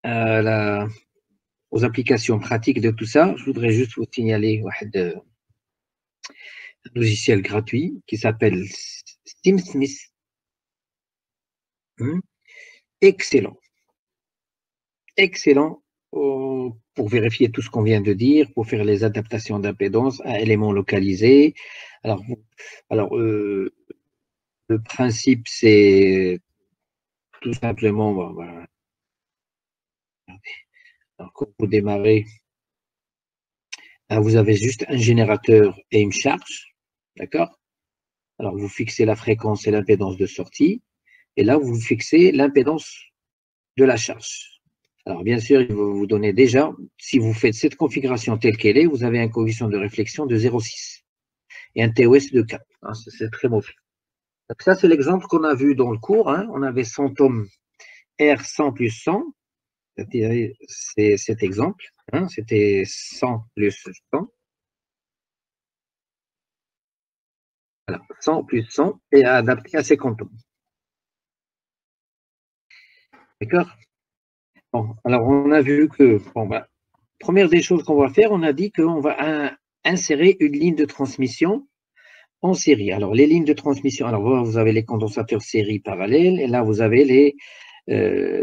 aux applications pratiques de tout ça, je voudrais juste vous signaler un logiciel gratuit qui s'appelle SteamSmith. Excellent. Excellent pour vérifier tout ce qu'on vient de dire, pour faire les adaptations d'impédance à éléments localisés. Alors, le principe, c'est tout simplement, voilà. Alors, quand vous démarrez, là, vous avez juste un générateur et une charge, d'accord? Alors, vous fixez la fréquence et l'impédance de sortie, et là, vous fixez l'impédance de la charge. Alors, bien sûr, il va vous donner déjà, si vous faites cette configuration telle qu'elle est, vous avez un coefficient de réflexion de 0,6 et un TOS de 4. Hein, c'est très mauvais. Donc, ça, c'est l'exemple qu'on a vu dans le cours. Hein. On avait 100 ohms R 100 plus 100. C'est cet exemple. Hein. C'était 100 plus 100. Voilà, 100 plus 100 et adapté à 50 ohms. D'accord? Bon, alors, on a vu que, bon, bah, première des choses qu'on va faire, on a dit qu'on va insérer une ligne de transmission en série. Alors, les lignes de transmission, alors vous avez les condensateurs série parallèles, et là, vous avez les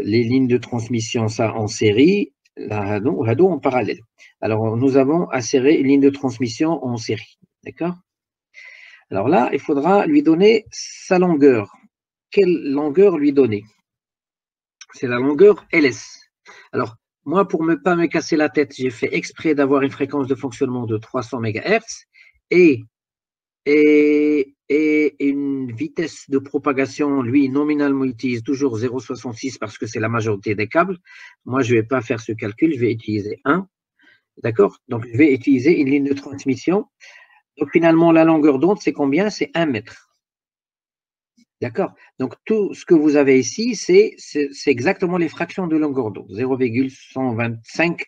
lignes de transmission, ça en série, là, en parallèle. Alors, nous avons inséré une ligne de transmission en série. D'accord? Alors là, il faudra lui donner sa longueur. Quelle longueur lui donner? C'est la longueur LS. Alors, moi, pour ne pas me casser la tête, j'ai fait exprès d'avoir une fréquence de fonctionnement de 300 MHz et une vitesse de propagation, lui, nominalement, utilise toujours 0,66 parce que c'est la majorité des câbles. Moi, je ne vais pas faire ce calcul, je vais utiliser 1. D'accord? Donc, je vais utiliser une ligne de transmission. Donc, finalement, la longueur d'onde, c'est combien? C'est 1 mètre. D'accord? Donc, tout ce que vous avez ici, c'est exactement les fractions de longueur d'onde. 0,125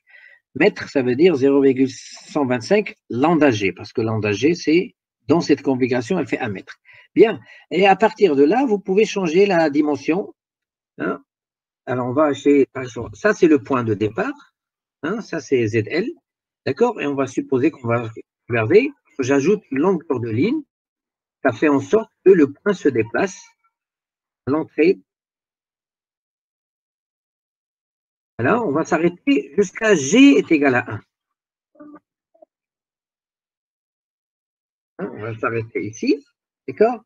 mètres, ça veut dire 0,125 landagé, parce que landagé, c'est dans cette configuration, elle fait 1 mètre. Bien. Et à partir de là, vous pouvez changer la dimension. Hein. Alors, on va acheter. Ça, c'est le point de départ. Hein. Ça, c'est ZL. D'accord? Et on va supposer qu'on va regarder. J'ajoute une longueur de ligne. Ça fait en sorte que le point se déplace à l'entrée. Voilà, on va s'arrêter jusqu'à G est égal à 1. Hein, on va s'arrêter ici. D'accord?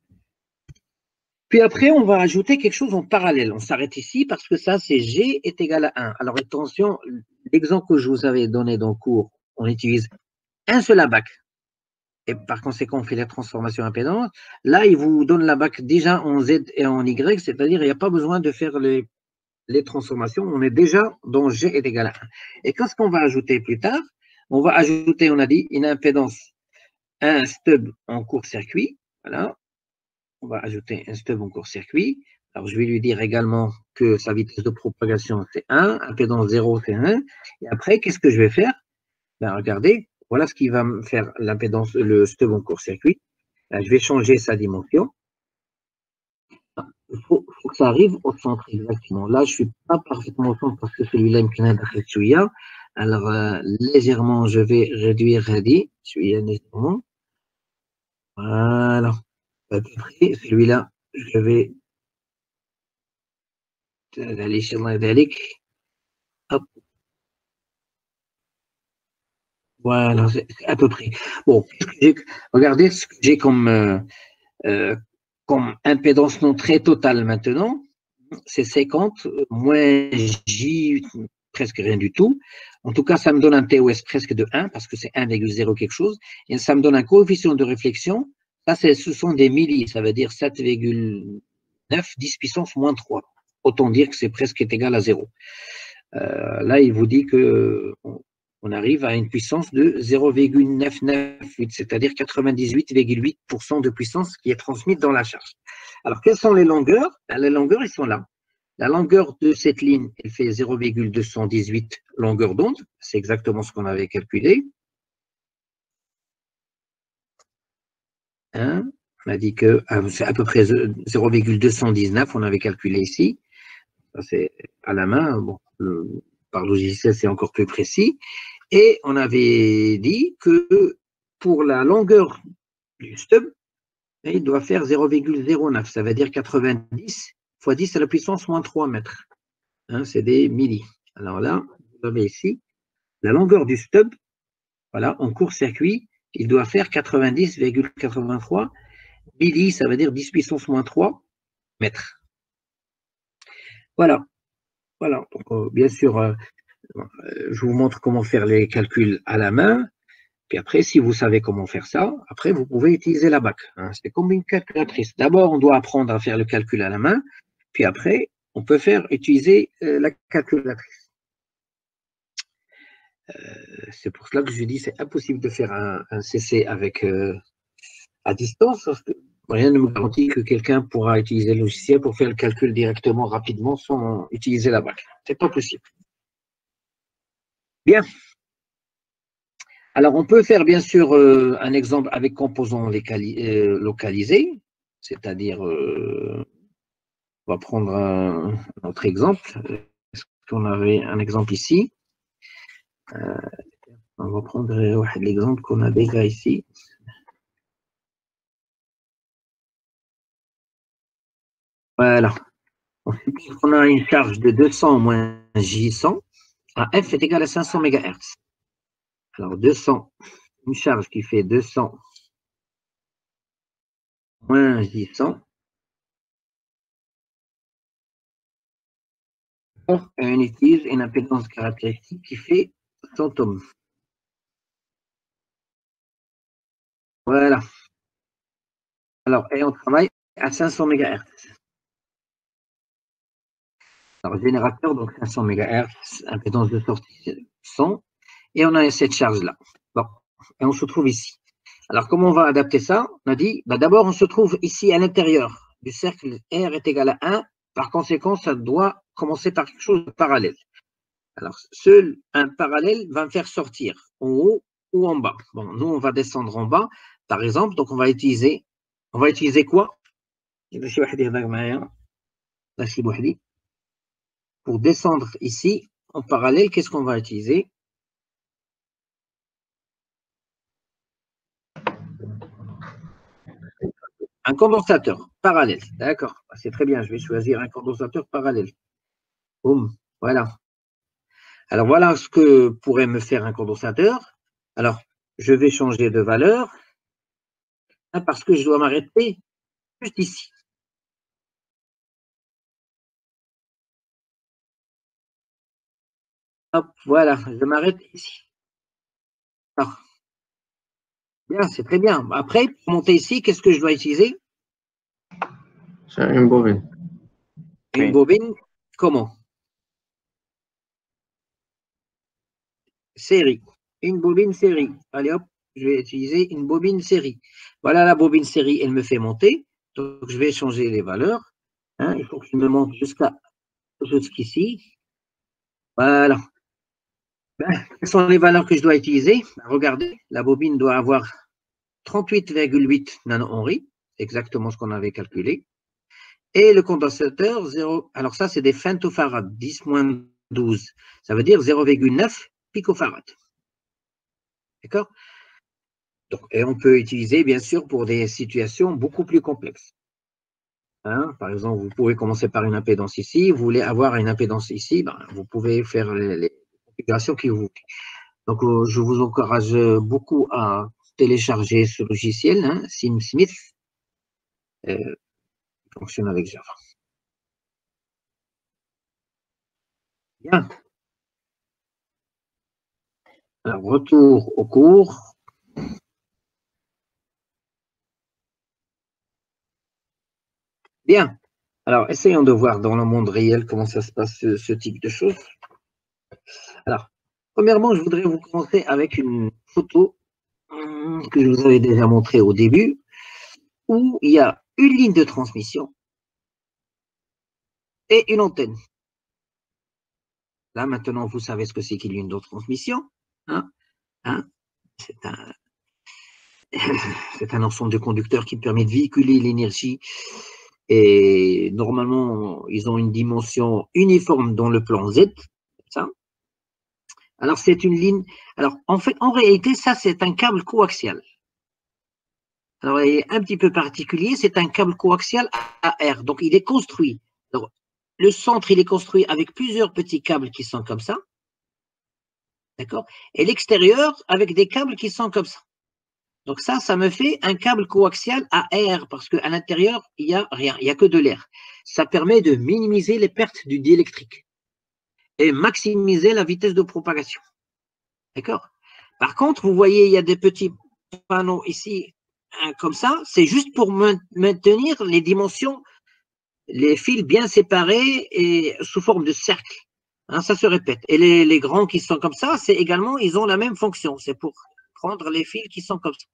Puis après, on va ajouter quelque chose en parallèle. On s'arrête ici parce que ça, c'est G est égal à 1. Alors attention, l'exemple que je vous avais donné dans le cours, on utilise un seul abac. Et par conséquent, on fait la transformation impédance. Là, il vous donne l'abac déjà en Z et en Y, c'est-à-dire il n'y a pas besoin de faire les transformations. On est déjà dans G est égal à 1. Et qu'est-ce qu'on va ajouter plus tard? On va ajouter, on a dit, une impédance, un stub en court-circuit. Voilà. On va ajouter un stub en court-circuit. Alors, je vais lui dire également que sa vitesse de propagation, c'est 1, impédance 0, c'est 1. Et après, qu'est-ce que je vais faire? Ben, regardez, voilà ce qui va me faire l'impédance, le stub en court-circuit. Je vais changer sa dimension. Il faut que ça arrive au centre exactement. Là, je ne suis pas parfaitement au centre parce que celui-là, il me tient. Alors, légèrement, je vais réduire Radi. Légèrement. Voilà. À peu près, celui-là, je vais aller chez moi. Hop. Voilà, c'est à peu près. Bon, regardez ce que j'ai comme impédance non très totale maintenant. C'est 50 moins J, presque rien du tout. En tout cas, ça me donne un TOS presque de 1 parce que c'est 1,0 quelque chose. Et ça me donne un coefficient de réflexion. Ça, ce sont des millis, ça veut dire 7,9, 10 puissance moins 3. Autant dire que c'est presque égal à 0. Là, il vous dit que on arrive à une puissance de 0,998, c'est-à-dire 98,8% de puissance qui est transmise dans la charge. Alors, quelles sont les longueurs? Les longueurs, ils sont là. La longueur de cette ligne, elle fait 0,218 longueur d'onde. C'est exactement ce qu'on avait calculé. Hein, on a dit que c'est à peu près 0,219, on avait calculé ici. Ça, c'est à la main. Bon, par logiciel, c'est encore plus précis. Et on avait dit que pour la longueur du stub, il doit faire 0,09. Ça veut dire 90 fois 10 à la puissance moins 3 mètres. Hein, c'est des millis. Alors là, vous avez ici la longueur du stub. Voilà, en court-circuit, il doit faire 90,83 millis, ça veut dire 10 puissance moins 3 mètres. Voilà. Voilà. Donc, bien sûr, je vous montre comment faire les calculs à la main. Puis après, si vous savez comment faire ça, après, vous pouvez utiliser la BAC. Hein. C'est comme une calculatrice. D'abord, on doit apprendre à faire le calcul à la main. Puis après, on peut utiliser la calculatrice. C'est pour cela que je dis c'est impossible de faire un CC avec à distance, parce que rien ne me garantit que quelqu'un pourra utiliser le logiciel pour faire le calcul directement, rapidement, sans utiliser la BAC. C'est pas possible. Bien. Alors, on peut faire bien sûr un exemple avec composants localisés, c'est-à-dire, on va prendre un autre exemple. Est-ce qu'on avait un exemple ici? On va prendre l'exemple qu'on a déjà ici. Voilà. On suppose qu'on a une charge de 200 moins J100 à F est égal à 500 MHz. Alors, 200, une charge qui fait 200 moins J100. Et on utilise une impédance caractéristique qui fait 100 ohms. Voilà. Alors, et on travaille à 500 MHz. Alors, générateur, donc 500 MHz, impédance de sortie 100. Et on a cette charge-là. Bon, et on se trouve ici. Alors, comment on va adapter ça? On a dit, d'abord, on se trouve ici à l'intérieur du cercle R est égal à 1. Par conséquent, ça doit commencer par quelque chose de parallèle. Alors, seul un parallèle va me faire sortir en haut ou en bas. Bon, nous, on va descendre en bas, par exemple. Donc, on va utiliser quoi? Pour descendre ici, en parallèle, qu'est-ce qu'on va utiliser? Un condensateur parallèle. D'accord, c'est très bien. Je vais choisir un condensateur parallèle. Boum, voilà. Alors, voilà ce que pourrait me faire un condensateur. Alors, je vais changer de valeur parce que je dois m'arrêter juste ici. Hop, voilà, je m'arrête ici. Alors, bien, c'est très bien. Après, pour monter ici, qu'est-ce que je dois utiliser? C'est une bobine. Une bobine, comment? Série. Une bobine série. Allez hop, je vais utiliser une bobine série. Voilà la bobine série, elle me fait monter. Donc, je vais changer les valeurs. Hein, il faut qu'il me monte jusqu'ici. Voilà. Ben, quelles sont les valeurs que je dois utiliser? Regardez, la bobine doit avoir 38,8 nanohenry, exactement ce qu'on avait calculé. Et le condensateur, 0. Alors ça, c'est des femtofarads, 10 moins 12. Ça veut dire 0,9 picofarad. D'accord? Et on peut utiliser, bien sûr, pour des situations beaucoup plus complexes. Hein, par exemple, vous pouvez commencer par une impédance ici. Vous voulez avoir une impédance ici, ben, vous pouvez faire les configurations qui vous. Donc, je vous encourage beaucoup à télécharger ce logiciel, hein, SimSmith, qui fonctionne avec Java. Bien. Alors, retour au cours. Bien. Alors, essayons de voir dans le monde réel comment ça se passe, ce type de choses. Alors, premièrement, je voudrais vous commencer avec une photo que je vous avais déjà montrée au début, où il y a une ligne de transmission et une antenne. Là, maintenant, vous savez ce que c'est qu'une ligne de transmission. Hein, hein, c'est un ensemble de conducteurs qui permet de véhiculer l'énergie. Et normalement, ils ont une dimension uniforme dans le plan Z. Ça. Alors, c'est une ligne. Alors, en fait, en réalité, ça, c'est un câble coaxial. Alors, il est un petit peu particulier, c'est un câble coaxial AR. Donc, il est construit. Alors, le centre, il est construit avec plusieurs petits câbles qui sont comme ça. D'accord? Et l'extérieur, avec des câbles qui sont comme ça. Donc, ça me fait un câble coaxial AR parce qu'à l'intérieur, il n'y a rien, il n'y a que de l'air. Ça permet de minimiser les pertes du diélectrique et maximiser la vitesse de propagation. D'accord? Par contre, vous voyez, il y a des petits panneaux ici, comme ça, c'est juste pour maintenir les dimensions, les fils bien séparés et sous forme de cercle. Hein, ça se répète. Et les grands qui sont comme ça, c'est également, ils ont la même fonction. C'est pour prendre les fils qui sont comme ça.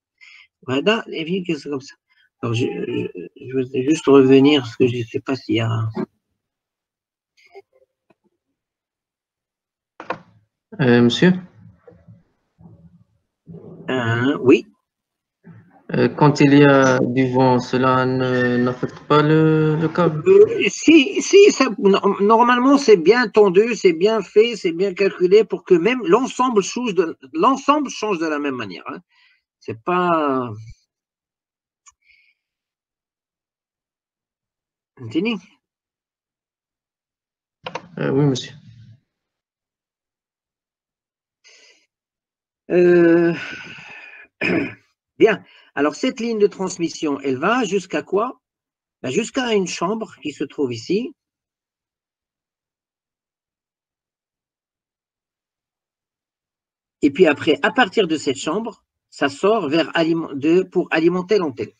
Voilà, les fils qui sont comme ça. Alors, je vais juste revenir, parce que je ne sais pas s'il y a... Monsieur, oui. Quand il y a du vent, cela n'affecte pas le câble? Si, ça, normalement, c'est bien tendu, c'est bien fait, c'est bien calculé pour que même l'ensemble change de la même manière. Hein. C'est pas. Entendez? Oui, monsieur. Bien. Alors, cette ligne de transmission, elle va jusqu'à quoi? Ben, jusqu'à une chambre qui se trouve ici. Et puis après, à partir de cette chambre, ça sort pour alimenter l'antenne.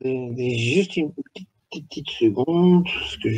Juste une petite seconde. Parce que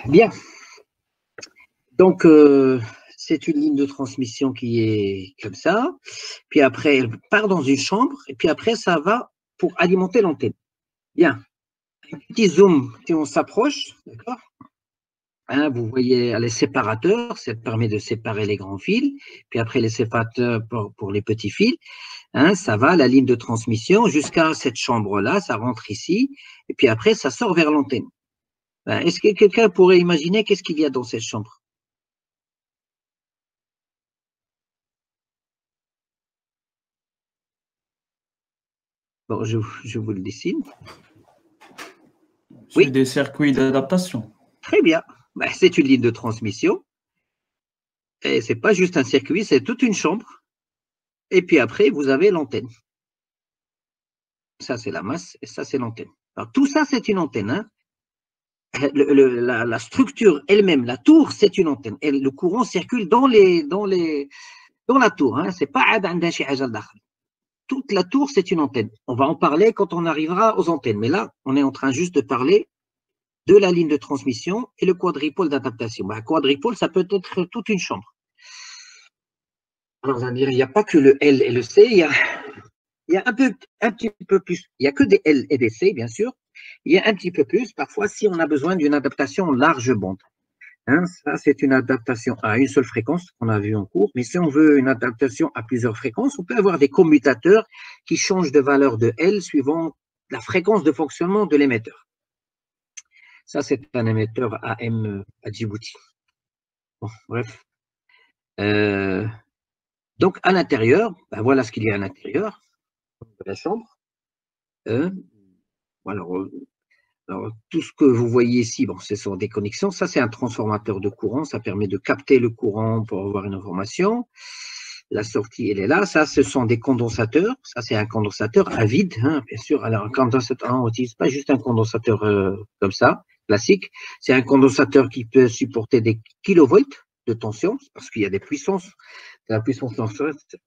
bien. Donc, c'est une ligne de transmission qui est comme ça. Puis après, elle part dans une chambre. Et puis après, ça va pour alimenter l'antenne. Bien. Un petit zoom, si on s'approche, d'accord? Hein, vous voyez les séparateurs, ça permet de séparer les grands fils. Puis après, les séparateurs pour les petits fils. Hein, ça va, la ligne de transmission, jusqu'à cette chambre-là, ça rentre ici. Et puis après, ça sort vers l'antenne. Ben, est-ce que quelqu'un pourrait imaginer qu'est-ce qu'il y a dans cette chambre? Bon, je vous le dessine. C'est Oui. des circuits d'adaptation. Très bien. Ben, c'est une ligne de transmission. Et ce n'est pas juste un circuit, c'est toute une chambre. Et puis après, vous avez l'antenne. Ça, c'est la masse et ça, c'est l'antenne. Alors, tout ça, c'est une antenne. Hein. La structure elle-même, la tour, c'est une antenne. Et le courant circule dans la tour. Hein. C'est pas toute la tour, c'est une antenne. On va en parler quand on arrivera aux antennes. Mais là, on est en train juste de parler de la ligne de transmission et le quadripôle d'adaptation. Ben, quadripôle, ça peut être toute une chambre. Alors, on va dire, il n'y a pas que le L et le C, il y a un petit peu plus. Il n'y a que des L et des C, bien sûr. Il y a un petit peu plus, parfois, si on a besoin d'une adaptation large bande. Hein, ça, c'est une adaptation à une seule fréquence qu'on a vu en cours. Mais si on veut une adaptation à plusieurs fréquences, on peut avoir des commutateurs qui changent de valeur de L suivant la fréquence de fonctionnement de l'émetteur. Ça, c'est un émetteur AM à Djibouti. Bon, bref. Donc, à l'intérieur, ben voilà ce qu'il y a à l'intérieur de la chambre. Alors, tout ce que vous voyez ici, bon, ce sont des connexions. Ça, c'est un transformateur de courant. Ça permet de capter le courant pour avoir une information. La sortie, elle est là. Ça, ce sont des condensateurs. Ça, c'est un condensateur à vide, hein, bien sûr. Alors, un condensateur, on n'utilise pas juste un condensateur comme ça, classique. C'est un condensateur qui peut supporter des kilovolts de tension, parce qu'il y a des puissances, de la puissance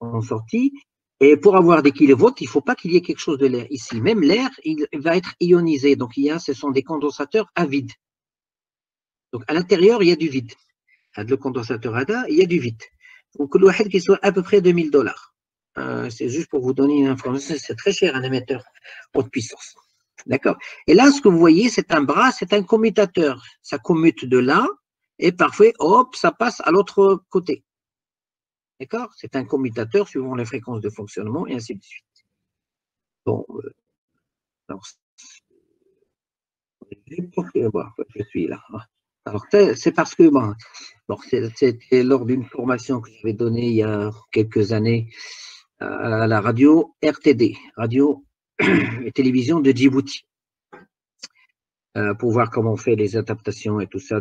en sortie. Et pour avoir des kilovolts, il ne faut pas qu'il y ait quelque chose de l'air ici. Même l'air, il va être ionisé. Donc, ce sont des condensateurs à vide. Donc, à l'intérieur, il y a du vide. Le condensateur ADA, il y a du vide. Donc, le wahed qui soit à peu près $2000. C'est juste pour vous donner une information, c'est très cher un émetteur haute puissance. D'accord? Et là, ce que vous voyez, c'est un bras, c'est un commutateur. Ça commute de là, et parfois, hop, ça passe à l'autre côté. D'accord? C'est un commutateur suivant les fréquences de fonctionnement, et ainsi de suite. Bon, alors, je suis là. Alors, c'est parce que, bon, c'était lors d'une formation que j'avais donnée il y a quelques années à la radio RTD, radio et télévision de Djibouti, pour voir comment on fait les adaptations et tout ça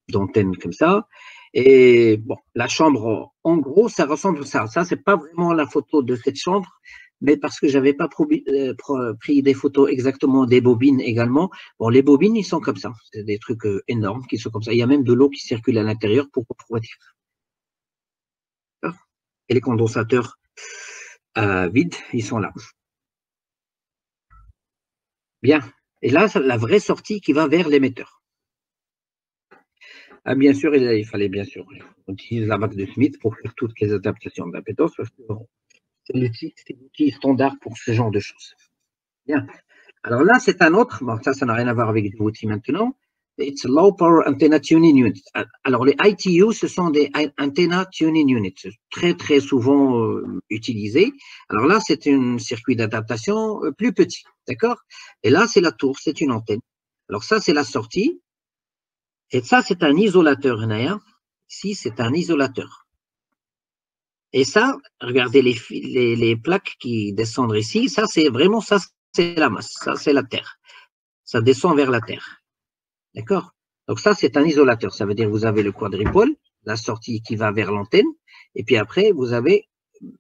d'antennes comme ça. Et bon, la chambre, en gros, ça ressemble à ça. Ça, c'est pas vraiment la photo de cette chambre, mais parce que j'avais pas pris des photos exactement des bobines également. Bon, les bobines, ils sont comme ça. C'est des trucs énormes qui sont comme ça. Il y a même de l'eau qui circule à l'intérieur pour refroidir. Et les condensateurs vides, ils sont là. Bien. Et là, c'est la vraie sortie qui va vers l'émetteur. Ah, bien sûr, il fallait bien sûr. On utilise la bague de Smith pour faire toutes les adaptations d'impédance parce que c'est l'outil standard pour ce genre de choses. Bien. Alors là, c'est un autre. Bon, ça n'a rien à voir avec l'outil maintenant. It's Low Power Antenna Tuning Unit. Alors, les ITU, ce sont des Antenna Tuning Units, très, très souvent utilisés. Alors là, c'est un circuit d'adaptation plus petit, d'accord? Et là, c'est la tour, c'est une antenne. Alors ça, c'est la sortie. Et ça, c'est un isolateur, Naya. Ici, c'est un isolateur. Et ça, regardez les plaques qui descendent ici. Ça, c'est vraiment, ça, c'est la masse. Ça, c'est la Terre. Ça descend vers la Terre. D'accord? Donc ça, c'est un isolateur. Ça veut dire que vous avez le quadripôle, la sortie qui va vers l'antenne. Et puis après, vous avez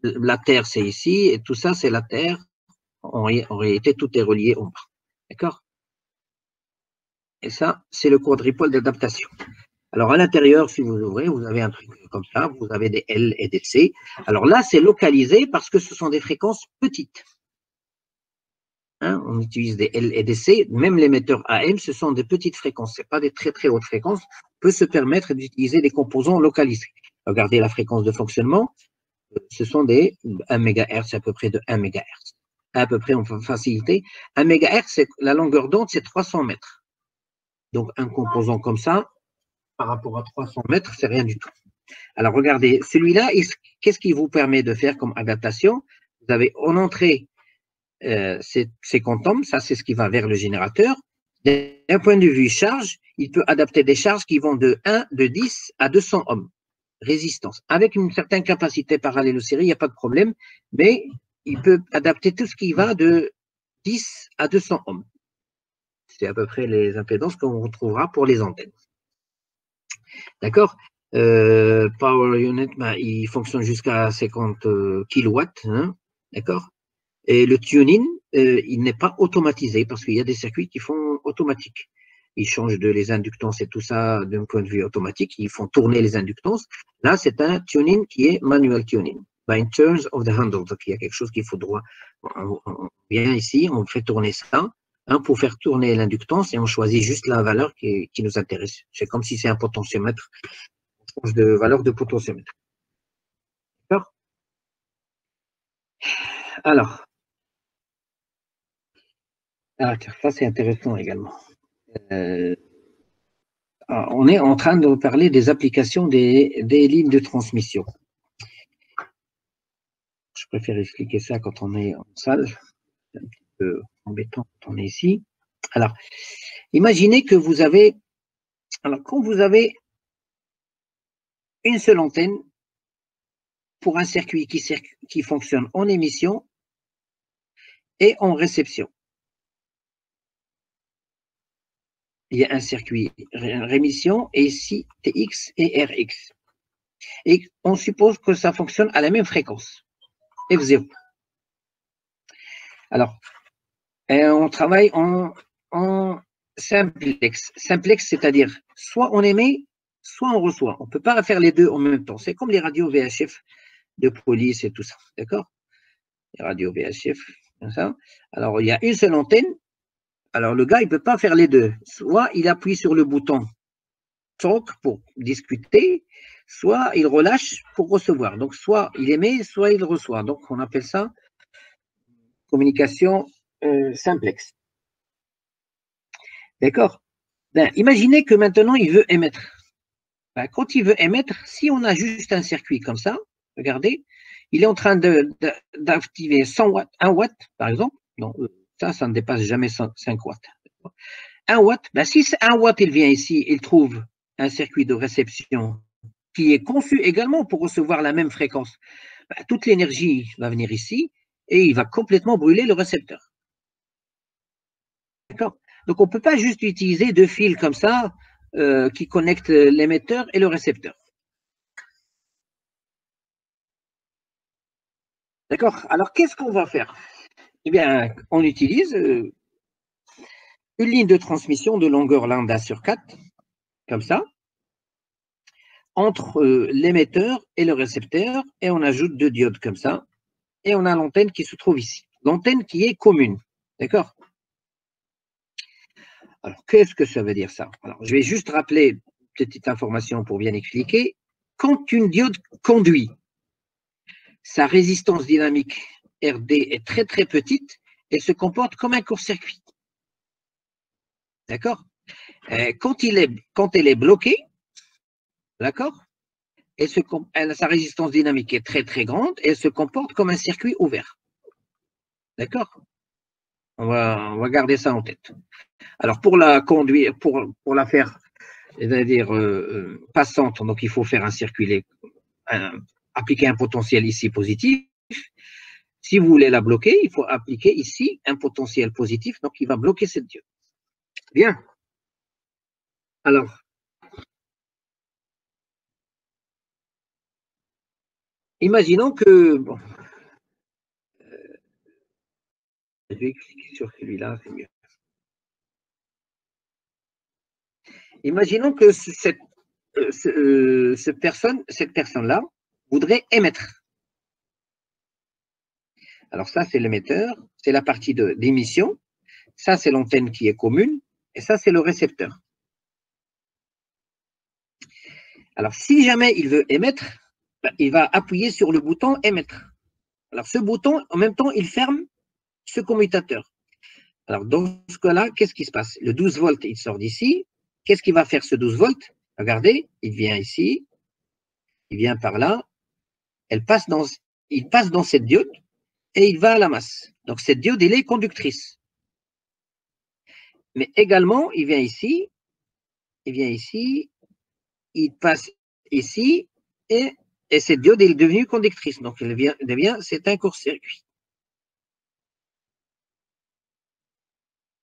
la Terre, c'est ici. Et tout ça, c'est la Terre. En réalité, tout est relié en bas. D'accord? Et ça, c'est le quadripôle d'adaptation. Alors, à l'intérieur, si vous ouvrez, vous avez un truc comme ça, vous avez des L et des C. Alors là, c'est localisé parce que ce sont des fréquences petites. Hein, on utilise des L et des C, même l'émetteur AM, ce sont des petites fréquences, ce n'est pas des très très hautes fréquences. On peut se permettre d'utiliser des composants localisés. Regardez la fréquence de fonctionnement, ce sont des 1 MHz, à peu près de 1 MHz. À peu près, on peut faciliter. 1 MHz, la longueur d'onde, c'est 300 mètres. Donc, un composant comme ça, par rapport à 300 mètres, c'est rien du tout. Alors, regardez, celui-là, qu'est-ce qu'il vous permet de faire comme adaptation? Vous avez en entrée ces quantums, ça c'est ce qui va vers le générateur. D'un point de vue charge, il peut adapter des charges qui vont de 10 à 200 ohms, résistance. Avec une certaine capacité parallèle-série, il n'y a pas de problème, mais il peut adapter tout ce qui va de 10 à 200 ohms. C'est à peu près les impédances qu'on retrouvera pour les antennes. D'accord? Power Unit, il fonctionne jusqu'à 50 kW. Hein, d'accord? Et le tuning, il n'est pas automatisé parce qu'il y a des circuits qui font automatique. Ils changent les inductances et tout ça d'un point de vue automatique. Ils font tourner les inductances. Là, c'est un tuning qui est manual tuning. In terms of the handle. Donc, il y a quelque chose qu'il faut droit. On vient ici, on fait tourner ça pour faire tourner l'inductance et on choisit juste la valeur qui nous intéresse. C'est comme si c'est un potentiomètre. On change de valeur de potentiomètre. D'accord? Alors, ça c'est intéressant également. on est en train de parler des applications des lignes de transmission. Je préfère expliquer ça quand on est en salle. C'est un petit peu embêtant quand on est ici. Alors, imaginez que vous avez, alors quand vous avez une seule antenne pour un circuit qui fonctionne en émission et en réception. Il y a un circuit rémission et ici TX et RX. Et on suppose que ça fonctionne à la même fréquence, F0. Alors, on travaille en simplex. Simplex, c'est-à-dire soit on émet, soit on reçoit. On ne peut pas faire les deux en même temps. C'est comme les radios VHF de police et tout ça. D'accord? Les radios VHF, comme ça. Alors, il y a une seule antenne. Alors, le gars, il ne peut pas faire les deux. Soit il appuie sur le bouton talk pour discuter, soit il relâche pour recevoir. Donc, soit il émet, soit il reçoit. Donc, on appelle ça communication simplex. D'accord? Ben, imaginez que maintenant, il veut émettre. Ben, quand il veut émettre, si on a juste un circuit comme ça, regardez, il est en train d'activer 100 watts, 1 watt, par exemple. Non, ça ne dépasse jamais 5 watts. 1 watt, ben, si 1 watt, il vient ici, il trouve un circuit de réception qui est conçu également pour recevoir la même fréquence. Ben, toute l'énergie va venir ici et il va complètement brûler le récepteur. D'accord? Donc, on ne peut pas juste utiliser deux fils comme ça qui connectent l'émetteur et le récepteur. D'accord? Alors, qu'est-ce qu'on va faire? Eh bien, on utilise une ligne de transmission de longueur lambda sur 4, comme ça, entre l'émetteur et le récepteur, et on ajoute deux diodes comme ça, et on a l'antenne qui se trouve ici. L'antenne qui est commune. D'accord? Alors, qu'est-ce que ça veut dire ça? Alors, je vais juste rappeler une petite information pour bien expliquer. Quand une diode conduit, sa résistance dynamique RD est très très petite et se comporte comme un court-circuit. D'accord? Quand elle est bloquée, d'accord? Sa résistance dynamique est très très grande et elle se comporte comme un circuit ouvert. D'accord? On va garder ça en tête. Alors, pour la conduire, pour la faire, c'est-à-dire passante, donc il faut faire un circuit, appliquer un potentiel ici positif. Si vous voulez la bloquer, il faut appliquer ici un potentiel positif, donc il va bloquer cette diode. Bien. Alors, imaginons que, bon, je vais cliquer sur celui-là, c'est mieux. Imaginons que cette personne-là voudrait émettre. Alors ça, c'est l'émetteur, c'est la partie d'émission, ça, c'est l'antenne qui est commune, et ça, c'est le récepteur. Alors, si jamais il veut émettre, ben, il va appuyer sur le bouton émettre. Alors, ce bouton, en même temps, il ferme ce commutateur. Alors, dans ce cas-là, qu'est-ce qui se passe? Le 12 volts, il sort d'ici. Qu'est-ce qu'il va faire ce 12 volts? Regardez, il vient ici, il vient par là, il passe dans cette diode et il va à la masse. Donc, cette diode, elle est conductrice. Mais également, il vient ici, il passe ici et cette diode est devenue conductrice. Donc, c'est un court-circuit.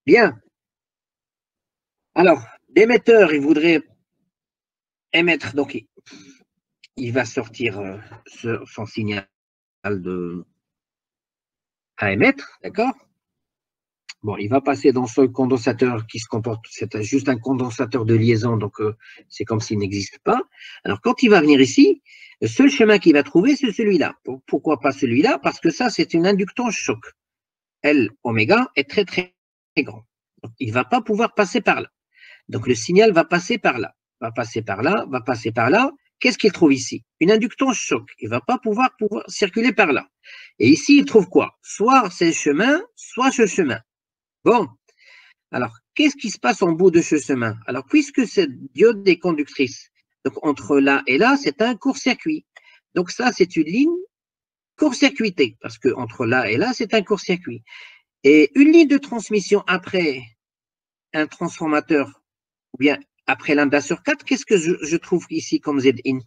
Bien. Alors, l'émetteur, il voudrait émettre, donc il va sortir son signal à émettre, d'accord? Bon, il va passer dans ce condensateur qui se comporte, c'est juste un condensateur de liaison, donc c'est comme s'il n'existe pas. Alors, quand il va venir ici, le seul chemin qu'il va trouver, c'est celui-là. Pourquoi pas celui-là? Parce que ça, c'est une inductance choc. L, oméga, est très, très, très grand. Donc, il ne va pas pouvoir passer par là. Donc, le signal va passer par là, va passer par là, va passer par là. Qu'est-ce qu'il trouve ici? Une inductance choc. Il ne va pas pouvoir circuler par là. Et ici, il trouve quoi? Soit ce chemin, soit ce chemin. Bon, alors, qu'est-ce qui se passe en bout de ce chemin? Alors, puisque cette diode est conductrice, donc entre là et là, c'est un court-circuit. Donc ça, c'est une ligne court-circuitée, parce que entre là et là, c'est un court-circuit. Et une ligne de transmission après un transformateur, ou bien après lambda sur 4, qu'est-ce que je trouve ici comme Z-in?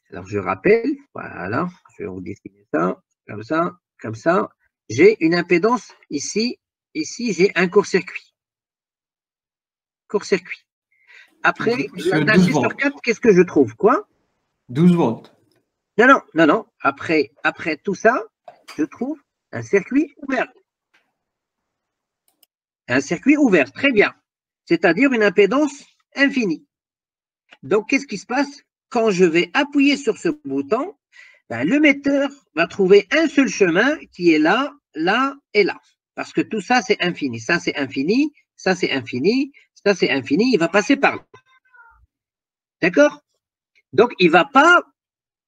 Alors, je rappelle, voilà, je vais vous dessiner ça, comme ça, comme ça. J'ai une impédance ici, ici, j'ai un court-circuit. Court-circuit. Après, lambda sur 4, qu'est-ce que je trouve? Quoi? 12 volts. Non, non, non, non. Après tout ça, je trouve un circuit ouvert. Un circuit ouvert, très bien. C'est-à-dire une impédance infinie. Donc, qu'est-ce qui se passe? Quand je vais appuyer sur ce bouton, ben, l'émetteur va trouver un seul chemin qui est là, là et là. Parce que tout ça, c'est infini. Ça, c'est infini. Ça, c'est infini. Ça, c'est infini. Il va passer par là. D'accord? Donc, il ne va pas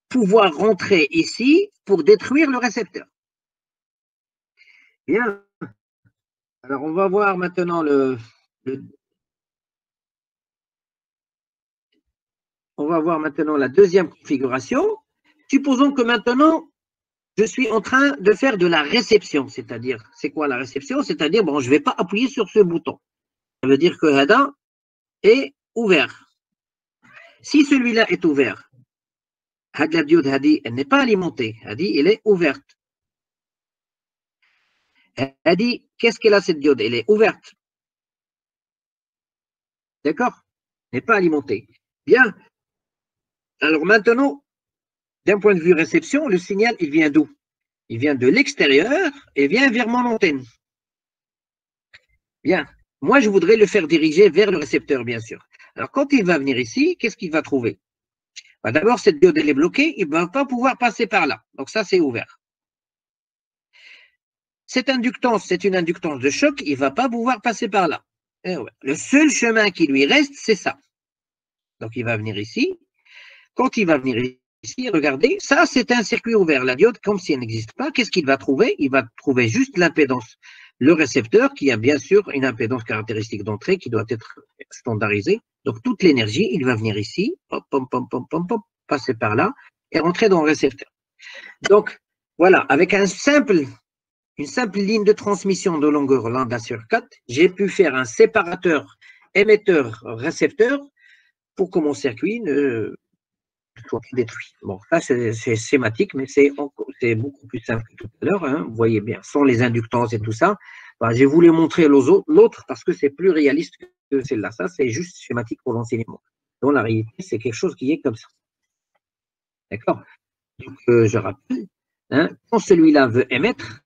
pouvoir rentrer ici pour détruire le récepteur. Bien. Alors, on va voir maintenant on va voir maintenant la deuxième configuration. Supposons que maintenant, je suis en train de faire de la réception. C'est-à-dire, c'est quoi la réception? C'est-à-dire, bon, je ne vais pas appuyer sur ce bouton. Ça veut dire que Hada est ouvert. Si celui-là est ouvert, la diode Hadi, elle n'est pas alimentée. Hadi, elle est ouverte. Hadi, qu'est-ce qu'elle a cette diode? Elle est ouverte. D'accord? Elle n'est pas alimentée. Bien. Alors maintenant, d'un point de vue réception, le signal, il vient d'où? Il vient de l'extérieur et vient vers mon antenne. Bien. Moi, je voudrais le faire diriger vers le récepteur, bien sûr. Alors, quand il va venir ici, qu'est-ce qu'il va trouver? Ben, d'abord, cette diode, elle est bloquée, il ne va pas pouvoir passer par là. Donc, ça, c'est ouvert. Cette inductance, c'est une inductance de choc, il ne va pas pouvoir passer par là. Et ouais. Le seul chemin qui lui reste, c'est ça. Donc, il va venir ici. Quand il va venir ici, regardez, ça, c'est un circuit ouvert. La diode, comme si elle n'existe pas, qu'est-ce qu'il va trouver? Il va trouver juste l'impédance. Le récepteur, qui a bien sûr une impédance caractéristique d'entrée qui doit être standardisée. Donc, toute l'énergie, il va venir ici, hop, hop, hop, hop, hop, hop, passer par là et rentrer dans le récepteur. Donc, voilà, avec une simple ligne de transmission de longueur lambda sur 4, j'ai pu faire un séparateur émetteur-récepteur pour que mon circuit ne soit détruit. Bon, ça c'est schématique, mais c'est beaucoup plus simple que tout à l'heure. Hein. Vous voyez bien, sans les inductances et tout ça. Ben, j'ai voulu montrer l'autre parce que c'est plus réaliste que celle-là. Ça, c'est juste schématique pour l'enseignement. Dans la réalité, c'est quelque chose qui est comme ça. D'accord? Donc, je rappelle, hein, quand celui-là veut émettre,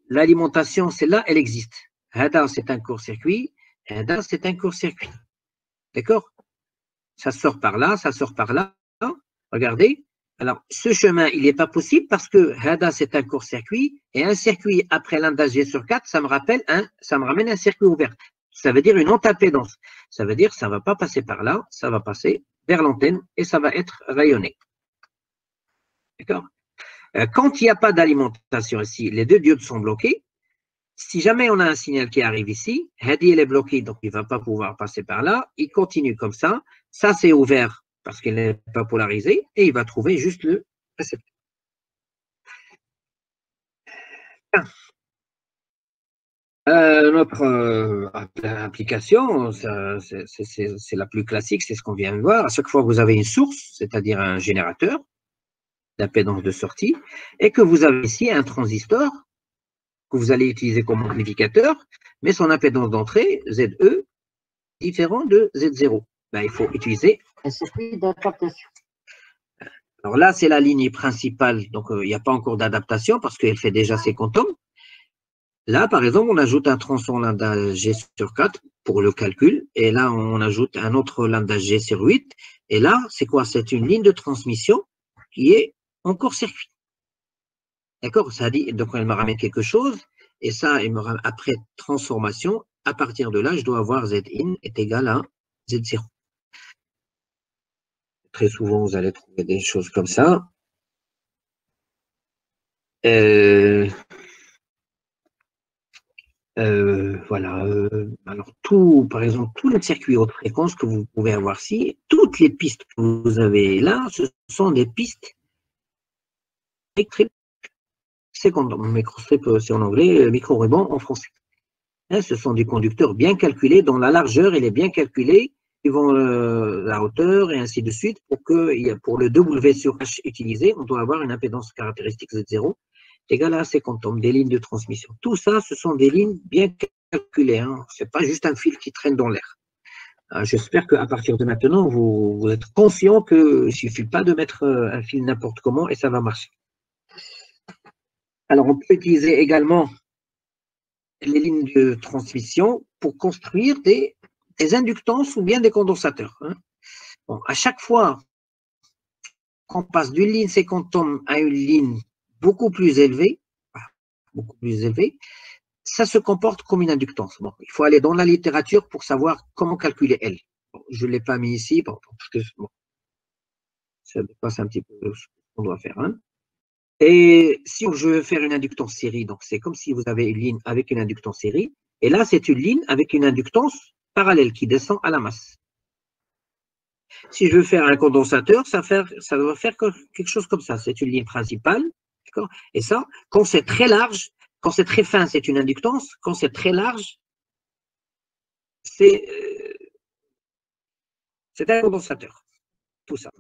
l'alimentation, celle-là, elle existe. Hada, c'est un court-circuit. Hada, c'est un court-circuit. D'accord? Ça sort par là, ça sort par là. Regardez. Alors, ce chemin, il n'est pas possible parce que Hada, c'est un court-circuit. Et un circuit après lambda G sur 4, ça me ramène un circuit ouvert. Ça veut dire une antapédance. Ça veut dire que ça ne va pas passer par là, ça va passer vers l'antenne et ça va être rayonné. D'accord? Quand il n'y a pas d'alimentation ici, les deux diodes sont bloquées. Si jamais on a un signal qui arrive ici, Hadi, elle est bloquée, donc il ne va pas pouvoir passer par là. Il continue comme ça. Ça, c'est ouvert parce qu'elle n'est pas polarisée et il va trouver juste le récepteur. Notre application, c'est la plus classique, c'est ce qu'on vient de voir. À chaque fois que vous avez une source, c'est-à-dire un générateur d'impédance de sortie, et que vous avez ici un transistor que vous allez utiliser comme amplificateur, mais son impédance d'entrée, ZE, différent de Z0. Ben, il faut utiliser un circuit d'adaptation. Alors là, c'est la ligne principale, donc il n'y a pas encore d'adaptation parce qu'elle fait déjà ses quantums. Là, par exemple, on ajoute un transform lambda G sur 4 pour le calcul, et là, on ajoute un autre lambda G sur 8, et là, c'est quoi? C'est une ligne de transmission qui est en court-circuit. D'accord? Ça dit, donc elle me ramène quelque chose, et ça, elle me ramène, après transformation, à partir de là, je dois avoir Zin est égal à Z0. Très souvent, vous allez trouver des choses comme ça. Voilà. Alors, par exemple, tous les circuits haute fréquence que vous pouvez avoir ici, toutes les pistes que vous avez là, ce sont des pistes électriques. Microstrip, c'est en anglais, micro-ruban en français. Hein, ce sont des conducteurs bien calculés, dont la largeur elle est bien calculée, suivant la hauteur et ainsi de suite, pour le W sur H utilisé, on doit avoir une impédance caractéristique Z0 égale à 50 ohms, des lignes de transmission. Tout ça, ce sont des lignes bien calculées. Hein. Ce n'est pas juste un fil qui traîne dans l'air. J'espère qu'à partir de maintenant, vous êtes conscient qu'il ne suffit pas de mettre un fil n'importe comment et ça va marcher. Alors, on peut utiliser également les lignes de transmission pour construire des inductances ou bien des condensateurs. Hein. Bon, à chaque fois qu'on passe d'une ligne 50 ohms à une ligne beaucoup plus élevée, ça se comporte comme une inductance. Bon, il faut aller dans la littérature pour savoir comment calculer L. Bon, je ne l'ai pas mis ici, parce que ça dépasse un petit peu ce qu'on doit faire. Hein. Et si je veux faire une inductance série, donc c'est comme si vous avez une ligne avec une inductance série, et là c'est une ligne avec une inductance parallèle qui descend à la masse. Si je veux faire un condensateur, ça doit faire quelque chose comme ça. C'est une ligne principale, d'accord? Et ça, quand c'est très large, quand c'est très fin, c'est une inductance. Quand c'est très large, c'est un condensateur. Tout ça.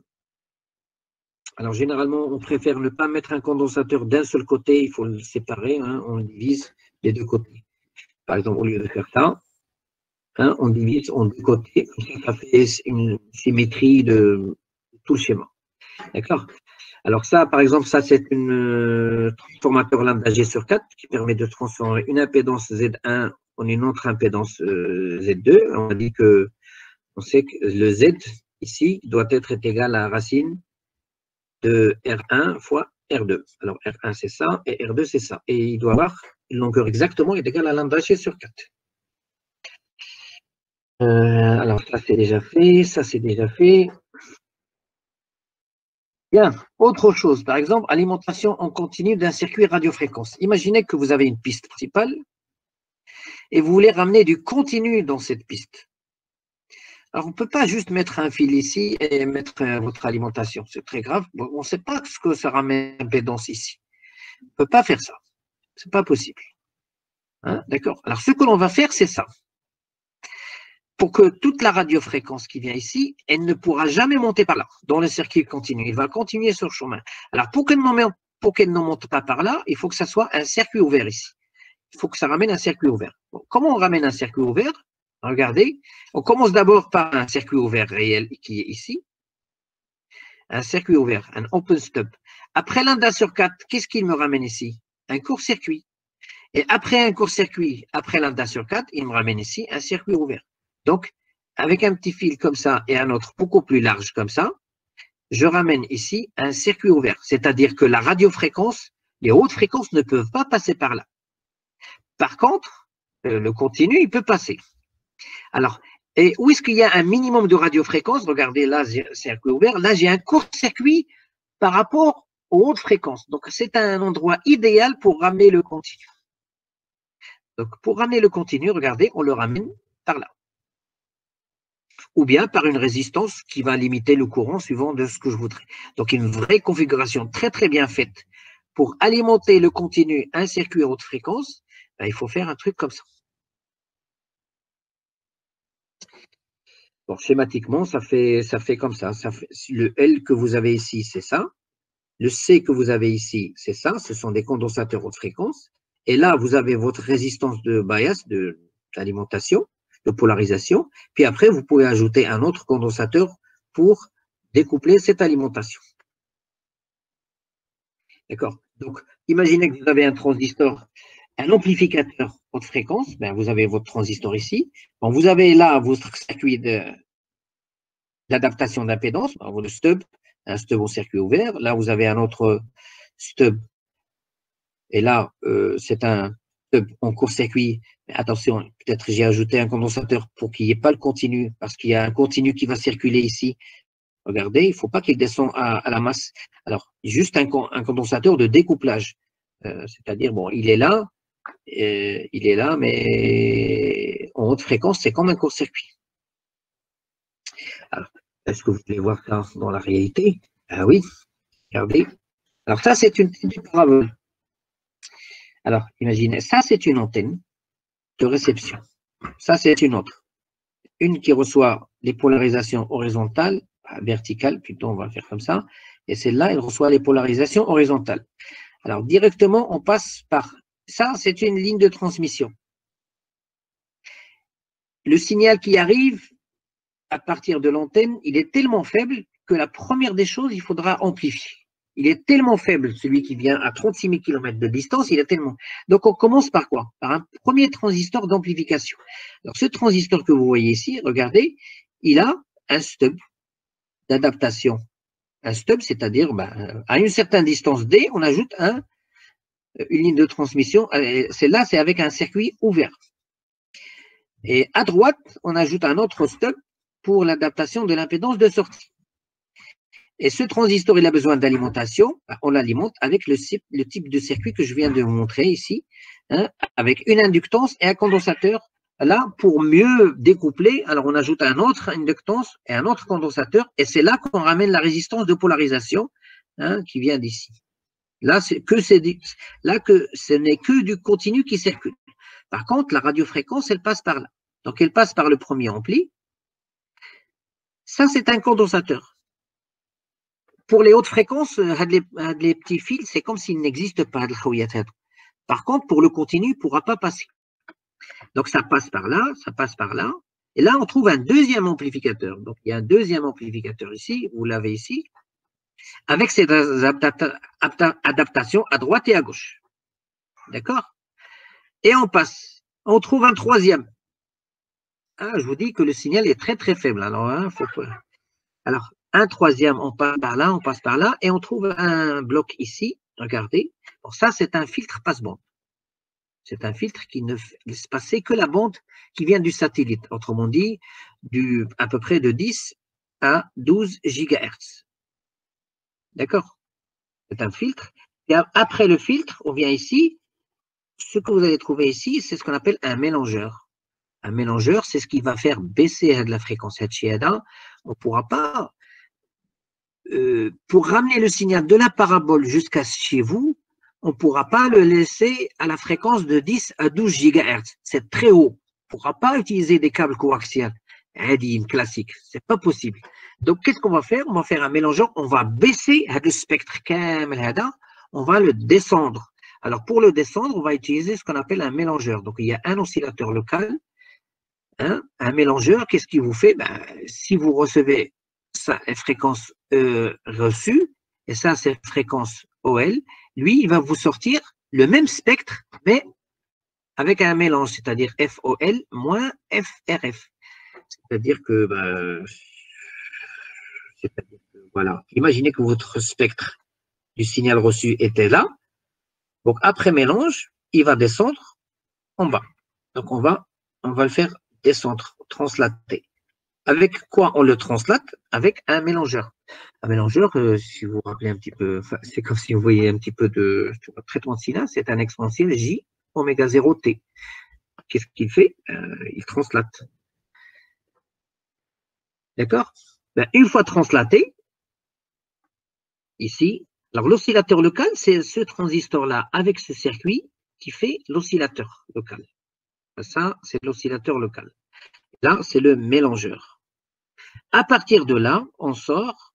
Alors, généralement, on préfère ne pas mettre un condensateur d'un seul côté. Il faut le séparer. Hein, on divise les deux côtés. Par exemple, au lieu de faire ça, hein, on divise en deux côtés. Ça fait une symétrie de tout le schéma. D'accord? Alors ça, par exemple, ça c'est un transformateur lambda G sur 4 qui permet de transformer une impédance Z1 en une autre impédance Z2. On sait que le Z ici doit être égal à la racine de R1 fois R2. Alors R1 c'est ça et R2 c'est ça. Et il doit avoir une longueur exactement égale à lambda G sur 4. Alors ça c'est déjà fait, ça c'est déjà fait. Bien, autre chose, par exemple, alimentation en continu d'un circuit radiofréquence. Imaginez que vous avez une piste principale et vous voulez ramener du continu dans cette piste. Alors, on ne peut pas juste mettre un fil ici et mettre votre alimentation. C'est très grave. On ne sait pas ce que ça ramène d'impédance ici. On ne peut pas faire ça. Ce n'est pas possible. Hein, d'accord? Alors, ce que l'on va faire, c'est ça. Pour que toute la radiofréquence qui vient ici, elle ne pourra jamais monter par là, dans le circuit continu. Il va continuer sur le chemin. Alors, pour qu'elle ne monte pas par là, il faut que ça soit un circuit ouvert ici. Il faut que ça ramène un circuit ouvert. Bon, comment on ramène un circuit ouvert? Regardez, on commence d'abord par un circuit ouvert réel qui est ici. Un circuit ouvert, un open stub. Après lambda sur 4, qu'est-ce qu'il me ramène ici? Un court-circuit. Et après un court-circuit, après lambda sur 4, il me ramène ici un circuit ouvert. Donc, avec un petit fil comme ça et un autre beaucoup plus large comme ça, je ramène ici un circuit ouvert. C'est-à-dire que la radiofréquence, les hautes fréquences ne peuvent pas passer par là. Par contre, le continu, il peut passer. Alors, et où est-ce qu'il y a un minimum de radiofréquence? Regardez, là, circuit ouvert. Là, j'ai un court-circuit par rapport aux hautes fréquences. Donc, c'est un endroit idéal pour ramener le continu. Donc, pour ramener le continu, regardez, on le ramène par là. Ou bien par une résistance qui va limiter le courant suivant de ce que je voudrais. Donc, une vraie configuration très, très bien faite pour alimenter le continu un circuit à haute fréquence, ben, il faut faire un truc comme ça. Bon, schématiquement, ça fait comme ça. Le L que vous avez ici, c'est ça. Le C que vous avez ici, c'est ça. Ce sont des condensateurs haute fréquence. Et là, vous avez votre résistance de bias, d'alimentation, de polarisation. Puis après, vous pouvez ajouter un autre condensateur pour découpler cette alimentation. D'accord? Donc, imaginez que vous avez un transistor, un amplificateur haute fréquence. Ben, vous avez votre transistor ici. Bon, vous avez là votre circuit d'adaptation d'impédance, le stub, un stub au circuit ouvert. Là, vous avez un autre stub. Et là, c'est un stub en court-circuit. Attention, peut-être j'ai ajouté un condensateur pour qu'il n'y ait pas le continu, parce qu'il y a un continu qui va circuler ici. Regardez, il ne faut pas qu'il descende à la masse. Alors, juste un condensateur de découplage. C'est-à-dire, bon, il est là, il est là, mais en haute fréquence, c'est comme un court-circuit. Alors, est-ce que vous voulez voir ça dans la réalité? Ah oui, regardez. Alors ça, c'est une parabole. Alors, imaginez, ça, c'est une antenne de réception. Ça, c'est une autre. Une qui reçoit les polarisations horizontales, verticales, plutôt, on va le faire comme ça. Et celle-là, elle reçoit les polarisations horizontales. Alors, directement, on passe par... Ça, c'est une ligne de transmission. Le signal qui arrive à partir de l'antenne, il est tellement faible que la première des choses, il faudra amplifier. Il est tellement faible, celui qui vient à 36 000 km de distance, il est tellement... Donc, on commence par quoi? Par un premier transistor d'amplification. Alors, ce transistor que vous voyez ici, regardez, il a un stub d'adaptation. Un stub, c'est-à-dire, à une certaine distance D, on ajoute une ligne de transmission. Celle-là, c'est avec un circuit ouvert. Et à droite, on ajoute un autre stub pour l'adaptation de l'impédance de sortie. Et ce transistor, il a besoin d'alimentation. On l'alimente avec le type de circuit que je viens de vous montrer ici, avec une inductance et un condensateur. Là, pour mieux découpler, alors on ajoute un autre inductance et un autre condensateur, et c'est là qu'on ramène la résistance de polarisation qui vient d'ici. Là, que ce n'est que du continu qui circule. Par contre, la radiofréquence, elle passe par là. Donc, elle passe par le premier ampli. Ça, c'est un condensateur. Pour les hautes fréquences, les petits fils, c'est comme s'il n'existe pas. Par contre, pour le continu, il ne pourra pas passer. Donc, ça passe par là, ça passe par là. Et là, on trouve un deuxième amplificateur. Donc, il y a un deuxième amplificateur ici, vous l'avez ici, avec ces adaptations à droite et à gauche. D'accord? Et on passe. On trouve un troisième. Je vous dis que le signal est très, très faible. Alors, Alors, un troisième, on passe par là, et on trouve un bloc ici. Regardez. Bon, ça, c'est un filtre passe-bande. C'est un filtre qui ne laisse passer que la bande qui vient du satellite. Autrement dit, à peu près de 10 à 12 GHz. D'accord? C'est un filtre. Et après le filtre, on vient ici. Ce que vous allez trouver ici, c'est ce qu'on appelle un mélangeur. Un mélangeur, c'est ce qui va faire baisser la fréquence HCADA. On ne pourra pas, pour ramener le signal de la parabole jusqu'à chez vous, on ne pourra pas le laisser à la fréquence de 10 à 12 GHz. C'est très haut. On ne pourra pas utiliser des câbles coaxiales. Classique. Ce n'est pas possible. Donc, qu'est-ce qu'on va faire? On va faire un mélangeur. On va baisser le spectre on va le descendre. Alors, pour le descendre, on va utiliser ce qu'on appelle un mélangeur. Donc, il y a un oscillateur local. Un mélangeur, qu'est-ce qu'il vous fait? Si vous recevez ça, fréquence reçue, et ça, c'est fréquence OL, lui, il va vous sortir le même spectre, mais avec un mélange, c'est-à-dire FOL moins FRF. C'est-à-dire que, voilà, imaginez que votre spectre du signal reçu était là. Donc, après mélange, il va descendre en bas. Donc, on va le faire descendre, translater. Avec quoi on le translate? Avec un mélangeur. Un mélangeur, si vous vous rappelez un petit peu, c'est comme si vous voyez un petit peu de traitement de signal, c'est un exponentiel J oméga 0 T. Qu'est-ce qu'il fait? Il translate. D'accord? Une fois translaté, ici, alors l'oscillateur local, c'est ce transistor-là avec ce circuit qui fait l'oscillateur local. Ça, c'est l'oscillateur local. Là, c'est le mélangeur. À partir de là, on sort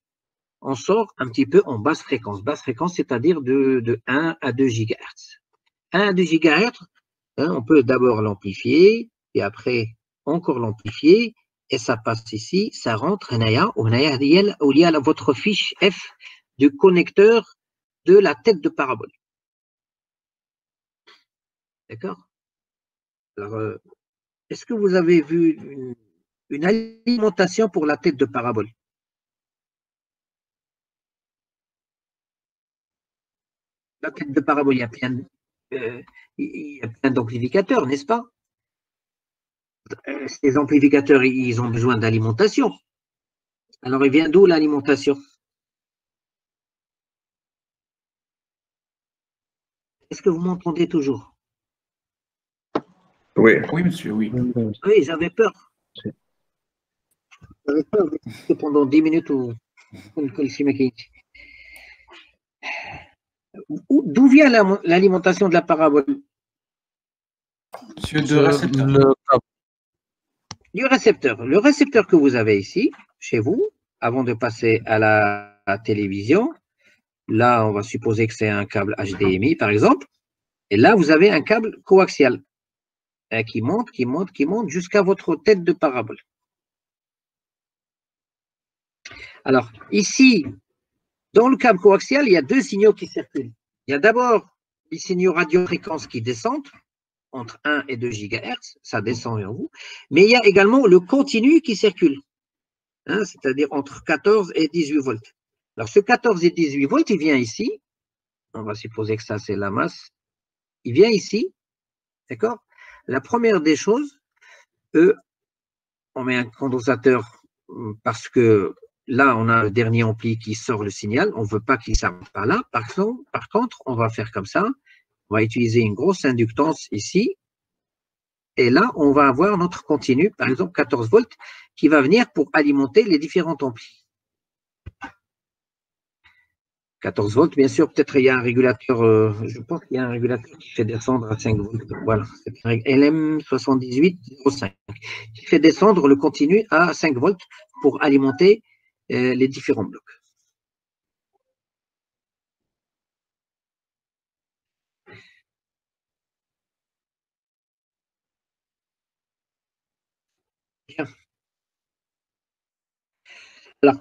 un petit peu en basse fréquence. Basse fréquence, c'est-à-dire de 1 à 2 GHz. 1 à 2 GHz, on peut d'abord l'amplifier, et après encore l'amplifier, et ça passe ici, ça rentre, où il y a votre fiche F du connecteur de la tête de parabole. D'accord? Alors, est-ce que vous avez vu une alimentation pour la tête de parabole? La tête de parabole, il y a plein d'amplificateurs, n'est-ce pas? Ces amplificateurs, ils ont besoin d'alimentation. Alors, il vient d'où l'alimentation? Est-ce que vous m'entendez toujours? Oui. Oui, monsieur, oui. Oui, j'avais peur. J'avais peur que pendant 10 minutes ou d'où vient l'alimentation de la parabole? Monsieur, de récepteur. Du récepteur. Le récepteur que vous avez ici, chez vous, avant de passer à la télévision, là, on va supposer que c'est un câble HDMI, par exemple, et là, vous avez un câble coaxial qui monte, qui monte, qui monte jusqu'à votre tête de parabole. Alors, ici, dans le câble coaxial, il y a deux signaux qui circulent. Il y a d'abord les signaux radiofréquences qui descendent entre 1 et 2 GHz, ça descend vers vous, mais il y a également le continu qui circule, hein, c'est-à-dire entre 14 et 18 volts. Alors, ce 14 et 18 volts, il vient ici, on va supposer que ça, c'est la masse, il vient ici, d'accord? La première des choses, on met un condensateur parce que là, on a le dernier ampli qui sort le signal, on ne veut pas qu'il s'arrête pas là. Par contre, on va faire comme ça, on va utiliser une grosse inductance ici, et là, on va avoir notre continu, par exemple 14 volts, qui va venir pour alimenter les différents amplis. 14 volts, bien sûr, peut-être il y a un régulateur, je pense qu'il y a un régulateur qui fait descendre à 5 volts. Voilà, c'est un LM7805 qui fait descendre le continu à 5 volts pour alimenter les différents blocs. Bien. Alors,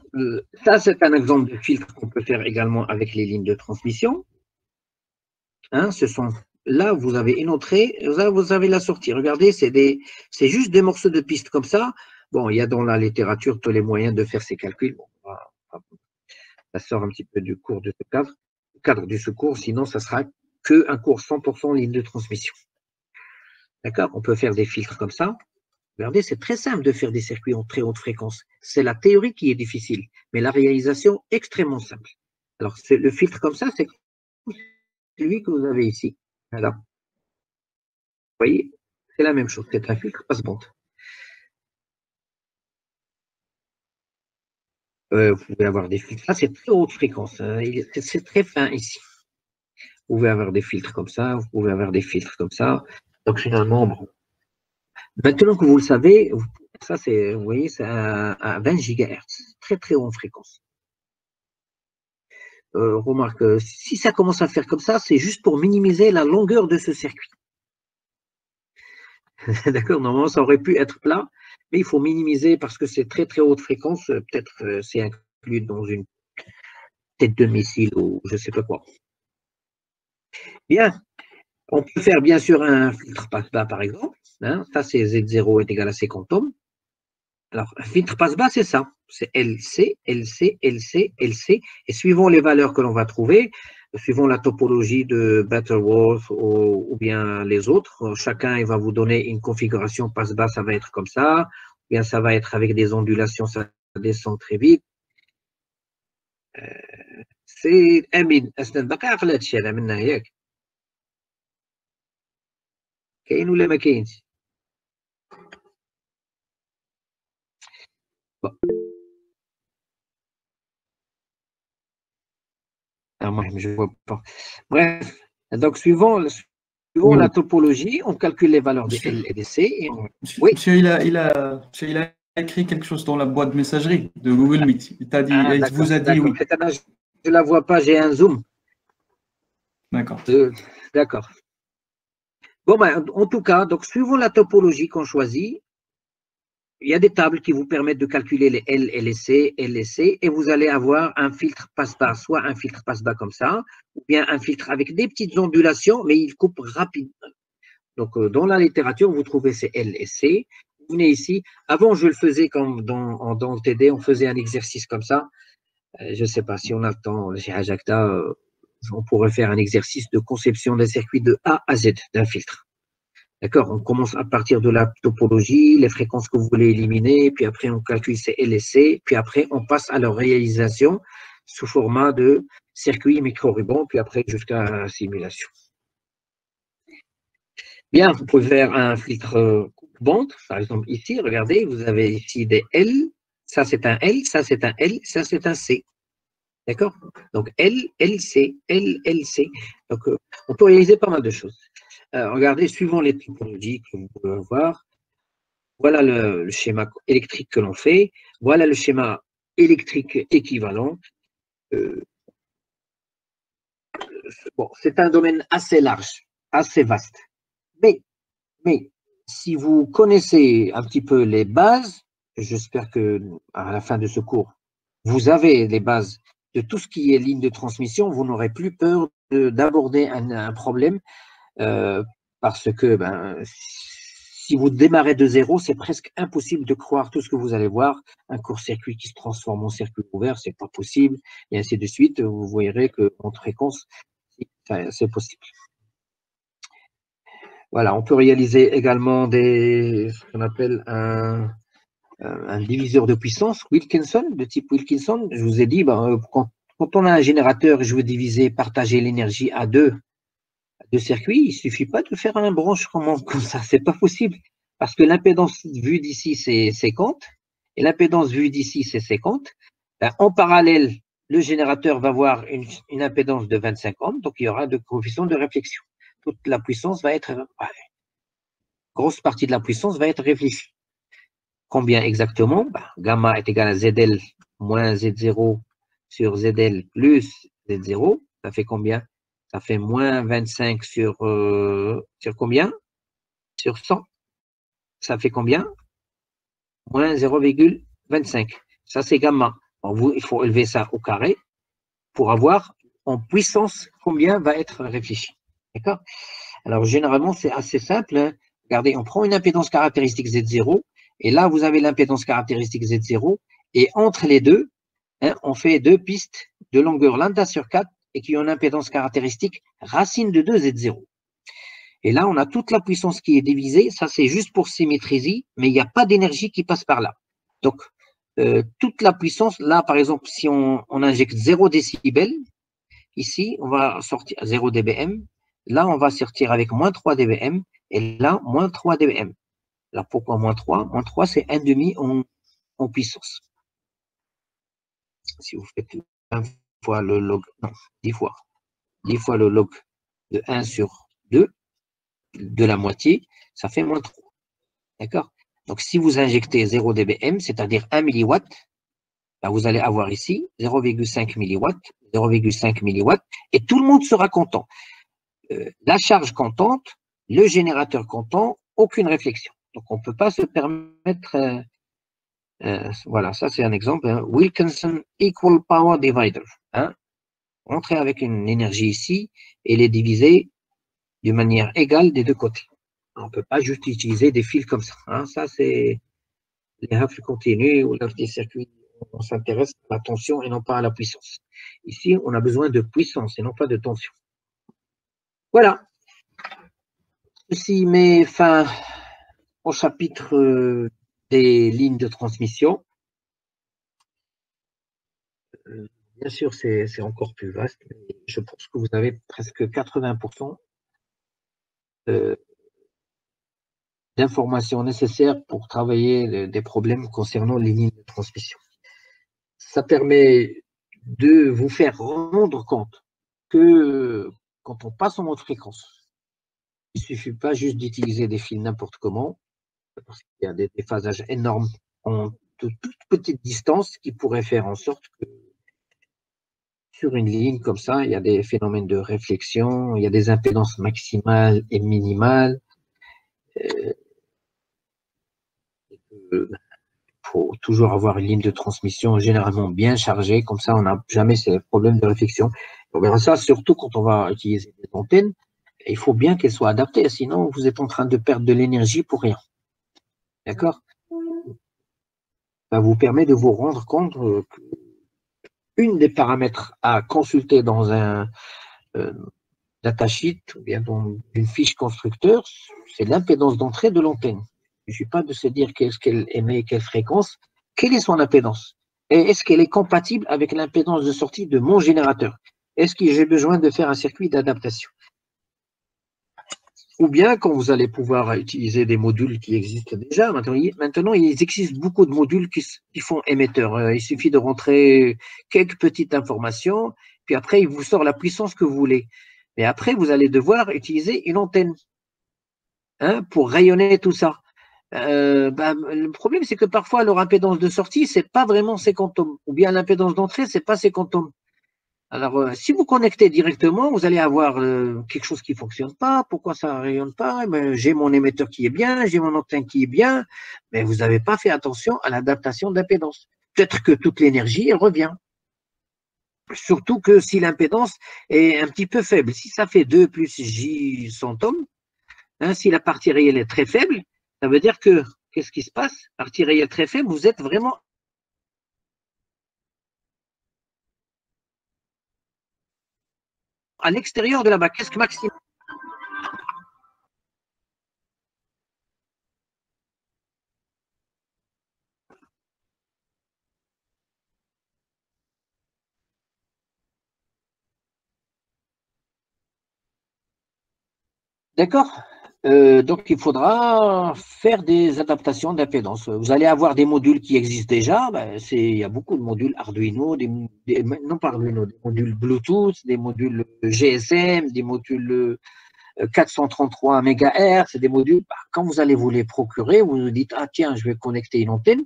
ça, c'est un exemple de filtre qu'on peut faire également avec les lignes de transmission. Hein, là, vous avez une entrée, là, vous avez la sortie. Regardez, c'est juste des morceaux de piste comme ça. Bon, il y a dans la littérature tous les moyens de faire ces calculs. Bon, ça sort un petit peu du cours de ce cadre du secours, sinon ça sera qu'un cours 100% ligne de transmission. D'accord? On peut faire des filtres comme ça. Regardez, c'est très simple de faire des circuits en très haute fréquence. C'est la théorie qui est difficile, mais la réalisation extrêmement simple. Alors, le filtre comme ça, c'est celui que vous avez ici. Voilà. Vous voyez, c'est la même chose. C'est un filtre passe-bande. Vous pouvez avoir des filtres. Là, c'est très haute fréquence. Hein. C'est très fin ici. Vous pouvez avoir des filtres comme ça. Vous pouvez avoir des filtres comme ça. Donc, finalement, bon. Maintenant que vous le savez, ça, c'est, vous voyez, c'est à 20 GHz. Très, très haute fréquence. Remarque, si ça commence à faire comme ça, c'est juste pour minimiser la longueur de ce circuit. D'accord, normalement, ça aurait pu être plat, mais il faut minimiser parce que c'est très, très haute fréquence. Peut-être c'est inclus dans une tête de missile ou je ne sais pas quoi. Bien, on peut faire bien sûr un filtre passe-bas, par exemple. Hein, ça, c'est Z0 est égal à 50 ohms. Alors, un filtre passe-bas, c'est ça. C'est LC, LC, LC, LC. Et suivant les valeurs que l'on va trouver, suivant la topologie de Butterworth ou bien les autres, chacun il va vous donner une configuration passe-bas, ça va être comme ça, ou bien ça va être avec des ondulations, ça descend très vite. C'est Amin, أصلاً باقي عاقل هاد الشيء هذا منا ياك كاين ولا ما كاينش؟ Je ne vois pas. Bref, donc suivant la topologie, on calcule les valeurs des L et des C. Et oui. Monsieur, il a écrit quelque chose dans la boîte de messagerie de Google Meet. Il vous a dit oui. Je ne la vois pas, j'ai un zoom. D'accord. D'accord. Bon, ben, en tout cas, donc suivant la topologie qu'on choisit, il y a des tables qui vous permettent de calculer les L et les C, L et C, et vous allez avoir un filtre passe-bas, soit un filtre passe-bas comme ça, ou bien un filtre avec des petites ondulations, mais il coupe rapidement. Donc, dans la littérature, vous trouvez ces L et C. Vous venez ici. Avant, je le faisais comme dans le TD, on faisait un exercice comme ça. Je ne sais pas si on a le temps, chez Ajakta, on pourrait faire un exercice de conception d'un circuit de A à Z d'un filtre. D'accord, on commence à partir de la topologie, les fréquences que vous voulez éliminer, puis après on calcule ces L et C, puis après on passe à leur réalisation sous format de circuit micro-ruban, puis après jusqu'à la simulation. Bien, vous pouvez faire un filtre coupe-bande, par exemple ici, regardez, vous avez ici des L, ça c'est un L, ça c'est un L, ça c'est un C. D'accord? Donc L, LC, L, LC. Donc on peut réaliser pas mal de choses. Regardez, suivant les typologies que vous pouvez avoir, voilà le schéma électrique que l'on fait, voilà le schéma électrique équivalent. Bon, c'est un domaine assez large, assez vaste. Mais si vous connaissez un petit peu les bases, j'espère que à la fin de ce cours, vous avez les bases de tout ce qui est ligne de transmission, vous n'aurez plus peur d'aborder un problème parce que si vous démarrez de zéro, c'est presque impossible de croire tout ce que vous allez voir. Un court-circuit qui se transforme en circuit ouvert, c'est pas possible, et ainsi de suite. Vous verrez que en fréquence, c'est possible. Voilà, on peut réaliser également ce qu'on appelle un diviseur de puissance, Wilkinson, de type Wilkinson. Je vous ai dit, quand on a un générateur et je veux diviser, partager l'énergie à deux circuits, il ne suffit pas de faire un branchement comme ça, c'est pas possible. Parce que l'impédance vue d'ici, c'est 50, et l'impédance vue d'ici, c'est 50. En parallèle, le générateur va avoir une impédance de 25 ohms, donc il y aura de coefficient de réflexion. Toute la puissance va être, grosse partie de la puissance va être réfléchie. Combien exactement? Gamma est égal à ZL moins Z0 sur ZL plus Z0. Ça fait combien? Ça fait moins 25 sur combien? Sur 100. Ça fait combien? Moins 0,25. Ça, c'est gamma. Il faut élever ça au carré pour avoir en puissance combien va être réfléchi. D'accord? Alors, généralement, c'est assez simple. Hein. Regardez, on prend une impédance caractéristique Z0, et là, vous avez l'impédance caractéristique Z0, et entre les deux, hein, on fait deux pistes de longueur lambda sur 4 et qui ont une impédance caractéristique racine de 2 Z0. Et là, on a toute la puissance qui est divisée. Ça, c'est juste pour symétriser, mais il n'y a pas d'énergie qui passe par là. Donc, toute la puissance, là, par exemple, si on injecte 0 décibels, ici, on va sortir 0 dBm. Là, on va sortir avec moins 3 dBm. Et là, moins 3 dBm. Là, pourquoi moins 3? Moins 3, c'est 1,5 en puissance. Si vous faites 1 fois le log, non, 10 fois. 10 fois le log de 1 sur 2, de la moitié, ça fait moins 3. D'accord? Donc, si vous injectez 0 dBm, c'est-à-dire 1 mW, vous allez avoir ici 0,5 mW, 0,5 mW, et tout le monde sera content. La charge contente, le générateur content, aucune réflexion. Donc, on ne peut pas se permettre... voilà, ça c'est un exemple. Hein, Wilkinson Equal Power Divider. Hein, rentrer avec une énergie ici et les diviser de manière égale des deux côtés. On ne peut pas juste utiliser des fils comme ça. Hein, ça, c'est les rafles continues ou des circuits. On s'intéresse à la tension et non pas à la puissance. Ici, on a besoin de puissance et non pas de tension. Voilà. Ceci met fin au chapitre des lignes de transmission. Bien sûr, c'est encore plus vaste, mais je pense que vous avez presque 80% d'informations nécessaires pour travailler des problèmes concernant les lignes de transmission. Ça permet de vous faire rendre compte que quand on passe en haute fréquence, il ne suffit pas juste d'utiliser des fils n'importe comment, parce qu'il y a des déphasages énormes en de toutes petites distances qui pourraient faire en sorte que sur une ligne comme ça, il y a des phénomènes de réflexion, il y a des impédances maximales et minimales. Il faut toujours avoir une ligne de transmission généralement bien chargée, comme ça on n'a jamais ces problèmes de réflexion. On verra ça surtout quand on va utiliser des antennes. Il faut bien qu'elles soient adaptées, sinon vous êtes en train de perdre de l'énergie pour rien. D'accord? Ça vous permet de vous rendre compte que une des paramètres à consulter dans un datasheet ou bien dans une fiche constructeur, c'est l'impédance d'entrée de l'antenne. Il ne suffit pas de se dire qu'est-ce qu'elle émet, quelle fréquence, quelle est son impédance et est-ce qu'elle est compatible avec l'impédance de sortie de mon générateur. Est-ce que j'ai besoin de faire un circuit d'adaptation? ou bien quand vous allez pouvoir utiliser des modules qui existent déjà. Maintenant, il existe beaucoup de modules qui font émetteur. Il suffit de rentrer quelques petites informations, puis après, il vous sort la puissance que vous voulez. Mais après, vous allez devoir utiliser une antenne pour rayonner tout ça. Le problème, c'est que parfois, leur impédance de sortie, c'est pas vraiment 50 ohms, ou bien l'impédance d'entrée, c'est pas 50 ohms. Alors, si vous connectez directement, vous allez avoir quelque chose qui ne fonctionne pas. Pourquoi ça ne rayonne pas? J'ai mon émetteur qui est bien, j'ai mon antenne qui est bien, mais vous n'avez pas fait attention à l'adaptation d'impédance. Peut-être que toute l'énergie, elle revient. Surtout que si l'impédance est un petit peu faible, si ça fait 2 plus J 100 ohms, si la partie réelle est très faible, ça veut dire que, qu'est-ce qui se passe? Partie réelle très faible, vous êtes vraiment à l'extérieur de la bac. Qu'est-ce que maximum? D'accord? Donc, il faudra faire des adaptations d'impédance. Vous allez avoir des modules qui existent déjà. Il y a beaucoup de modules Arduino, non pas Arduino, des modules Bluetooth, des modules GSM, des modules 433 MHz, des modules. Quand vous allez vous les procurer, vous vous dites, ah tiens, je vais connecter une antenne.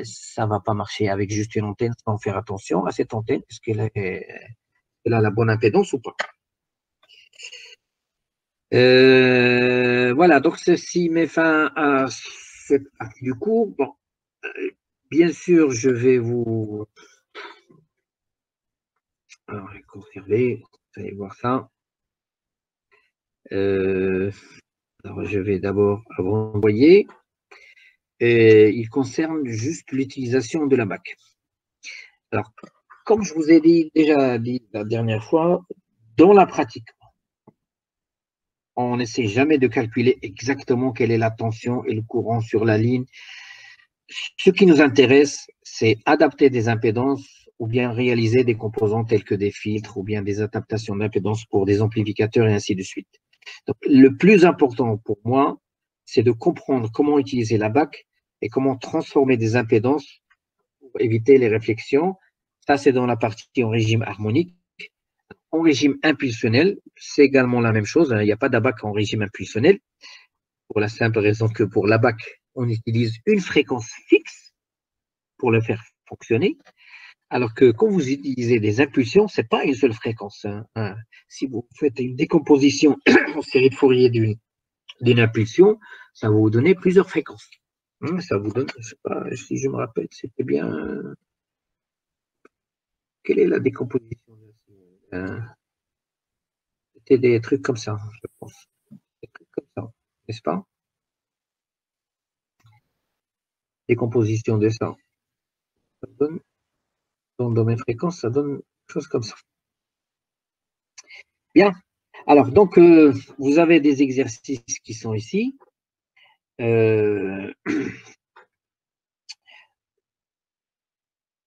Ça ne va pas marcher avec juste une antenne sans faire attention à cette antenne. Est-ce qu'elle a la bonne impédance ou pas? Voilà, donc ceci met fin à cette partie du cours. Bon, bien sûr, je vais vous conserver, vous allez voir ça. Alors, je vais d'abord renvoyer. Il concerne juste l'utilisation de la BAC. Alors, comme je vous ai déjà dit la dernière fois, dans la pratique, on n'essaie jamais de calculer exactement quelle est la tension et le courant sur la ligne. Ce qui nous intéresse, c'est adapter des impédances ou bien réaliser des composants tels que des filtres ou bien des adaptations d'impédance pour des amplificateurs et ainsi de suite. Donc, le plus important pour moi, c'est de comprendre comment utiliser la BAC et comment transformer des impédances pour éviter les réflexions. Ça, c'est dans la partie en régime harmonique. En régime impulsionnel, c'est également la même chose. Il n'y a pas d'ABAC en régime impulsionnel, pour la simple raison que pour l'ABAC, on utilise une fréquence fixe pour le faire fonctionner, alors que quand vous utilisez des impulsions, ce n'est pas une seule fréquence. Si vous faites une décomposition en série de Fourier d'une impulsion, ça va vous donner plusieurs fréquences. Ça vous donne, je ne sais pas si je me rappelle, c'était bien. Quelle est la décomposition? C'était des trucs comme ça, je pense. Des trucs comme ça, n'est-ce pas? Décomposition de ça. Ça donne, dans le domaine fréquence, ça donne quelque chose comme ça. Bien. Alors, donc, vous avez des exercices qui sont ici. On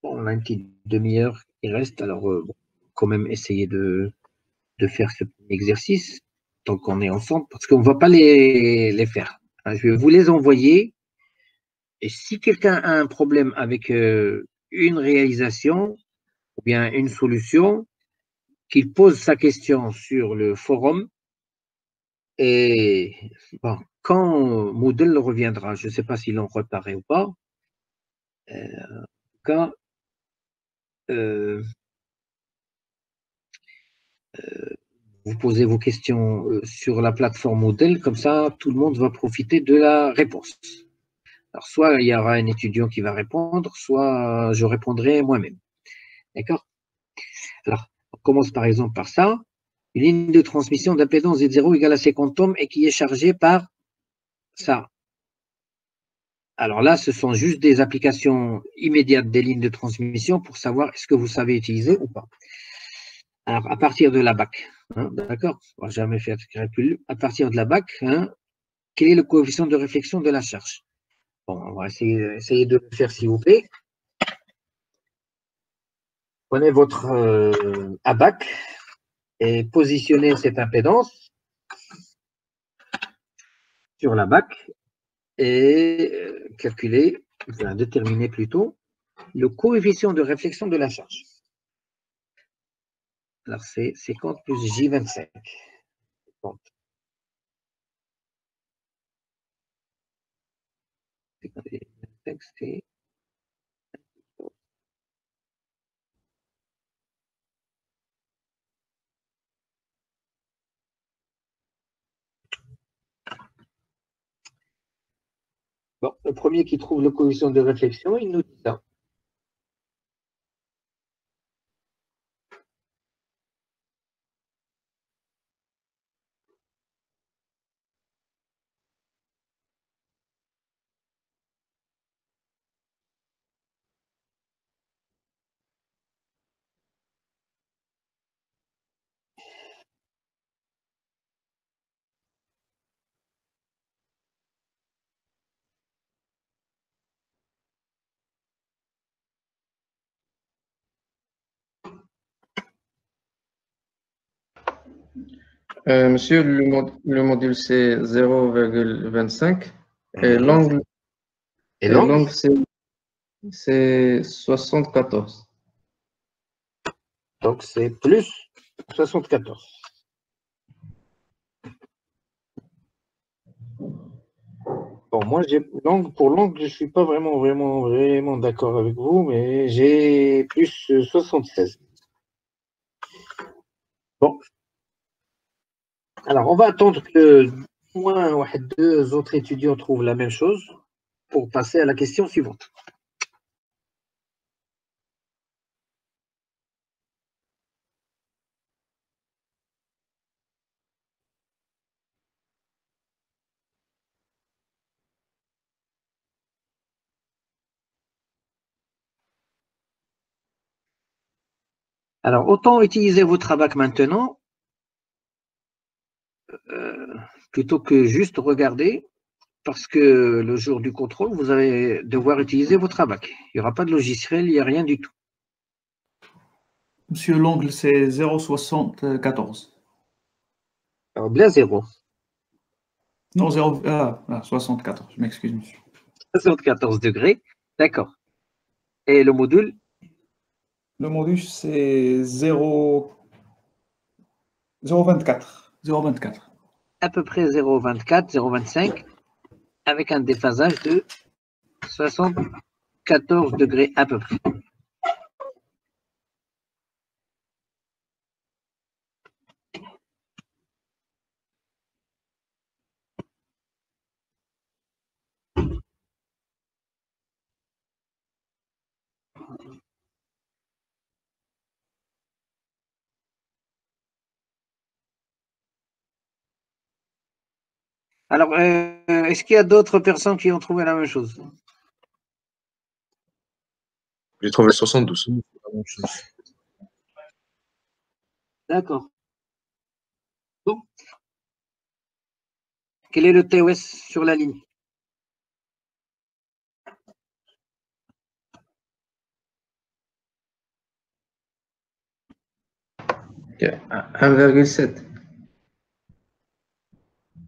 a une petite demi-heure qui reste. Alors, quand même, essayer de faire ce premier exercice tant qu'on est ensemble, parce qu'on ne va pas les faire. Je vais vous les envoyer. Et si quelqu'un a un problème avec une réalisation ou bien une solution, qu'il pose sa question sur le forum. Et bon, quand Moodle reviendra, je ne sais pas s'ils l'ont réparé ou pas. En tout cas, vous posez vos questions sur la plateforme Moodle, comme ça, tout le monde va profiter de la réponse. Alors, soit il y aura un étudiant qui va répondre, soit je répondrai moi-même. D'accord? Alors, on commence par exemple par ça. Une ligne de transmission d'impédance Z0 égale à 50 ohms et qui est chargée par ça. Alors là, ce sont juste des applications immédiates des lignes de transmission pour savoir est-ce que vous savez utiliser ou pas. Alors, à partir de la BAC, d'accord, on va jamais faire de calcul. À partir de la BAC, quel est le coefficient de réflexion de la charge? Bon, on va essayer de le faire, s'il vous plaît. Prenez votre ABAC et positionnez cette impédance. sur la BAC et calculer, enfin, déterminer plutôt, le coefficient de réflexion de la charge. Alors, c'est 50 plus J25. 50. C'est bon, le premier qui trouve le coefficient de réflexion, il nous dit ça. Monsieur, le module c'est 0,25 et l'angle Et l'angle, c'est 74. donc c'est plus 74. Bon, moi, pour l'angle, je ne suis pas vraiment d'accord avec vous, mais j'ai plus 76. Bon, alors on va attendre que au moins deux autres étudiants trouvent la même chose pour passer à la question suivante. Alors, autant utiliser votre abac maintenant, plutôt que juste regarder, parce que le jour du contrôle, vous allez devoir utiliser votre abac. Il n'y aura pas de logiciel, il n'y a rien du tout. Monsieur, l'angle, c'est 0,74. Alors, bien 0. Non, 64, je m'excuse, monsieur. 74 degrés, d'accord. Et le module, Le module, c'est 0,24. 0,24. à peu près 0,24, 0,25, avec un déphasage de 74 degrés à peu près. Alors, est-ce qu'il y a d'autres personnes qui ont trouvé la même chose? J'ai trouvé 72. D'accord. Bon. Quel est le TOS sur la ligne? Ok, 1,7.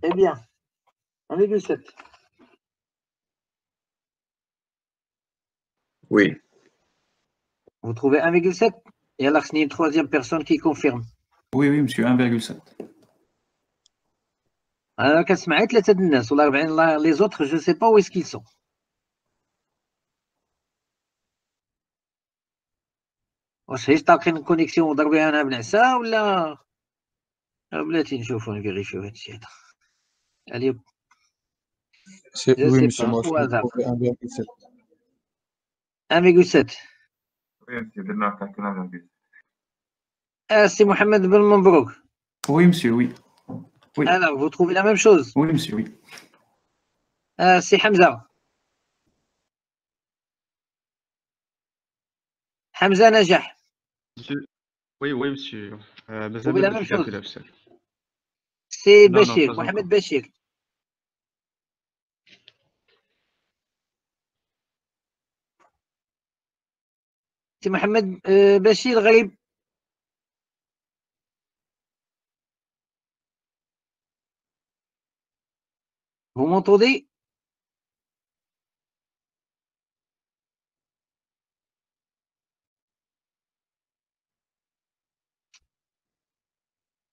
Eh bien, 1,7. Oui. Vous trouvez 1,7? Et alors, c'est une troisième personne qui confirme. Oui, oui, monsieur, 1,7. Alors, كنسمع ثلاثة د الناس ولا 40 les autres, je ne sais pas où est-ce qu'ils sont. واش هي طاقين كونيكسيون وضربي انا بنعسة ولا بلاتي نشوفو نفيريفيو هادشي هذا. اليوم je Oui, sais monsieur, pas, moi, au je l'ai hasard. trouvé 1,7. 1,7. Oui, monsieur, درنا calcul en anglais. C'est Mohamed Ben Mambrouk. Oui, monsieur, oui. Oui. Alors, vous trouvez la même chose? Oui, monsieur, oui. C'est Hamza. Hamza Najah. Monsieur. Oui, oui, monsieur. Vous trouvez la même باش chose? calcul monsieur. C'est Non, non, Bachir, pas Mohamed encore. Bachir. C'est Mohamed Bachir Ghalib. Vous m'entendez?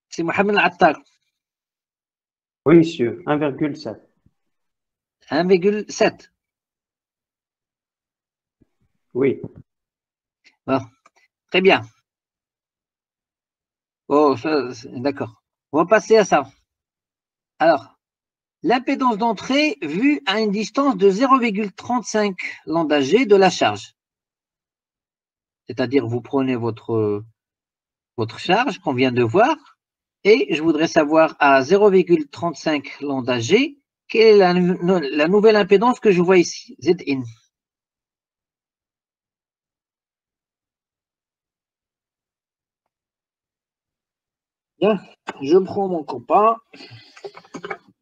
C'est Mohamed Attar. Oui, monsieur, 1,7. 1,7. Oui. Bon, très bien. Oh, d'accord. On va passer à ça. Alors, l'impédance d'entrée vue à une distance de 0,35 lambda G de la charge. C'est-à-dire, vous prenez votre charge qu'on vient de voir, et je voudrais savoir à 0,35 lambda G, quelle est la nouvelle impédance que je vois ici, Zin. Bien, je prends mon compas,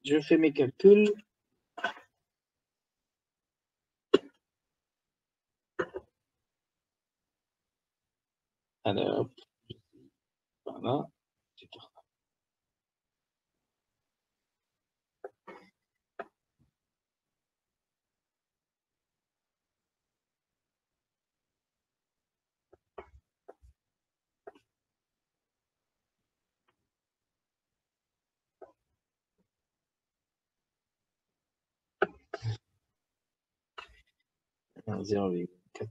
je fais mes calculs. Alors, voilà. 0,4.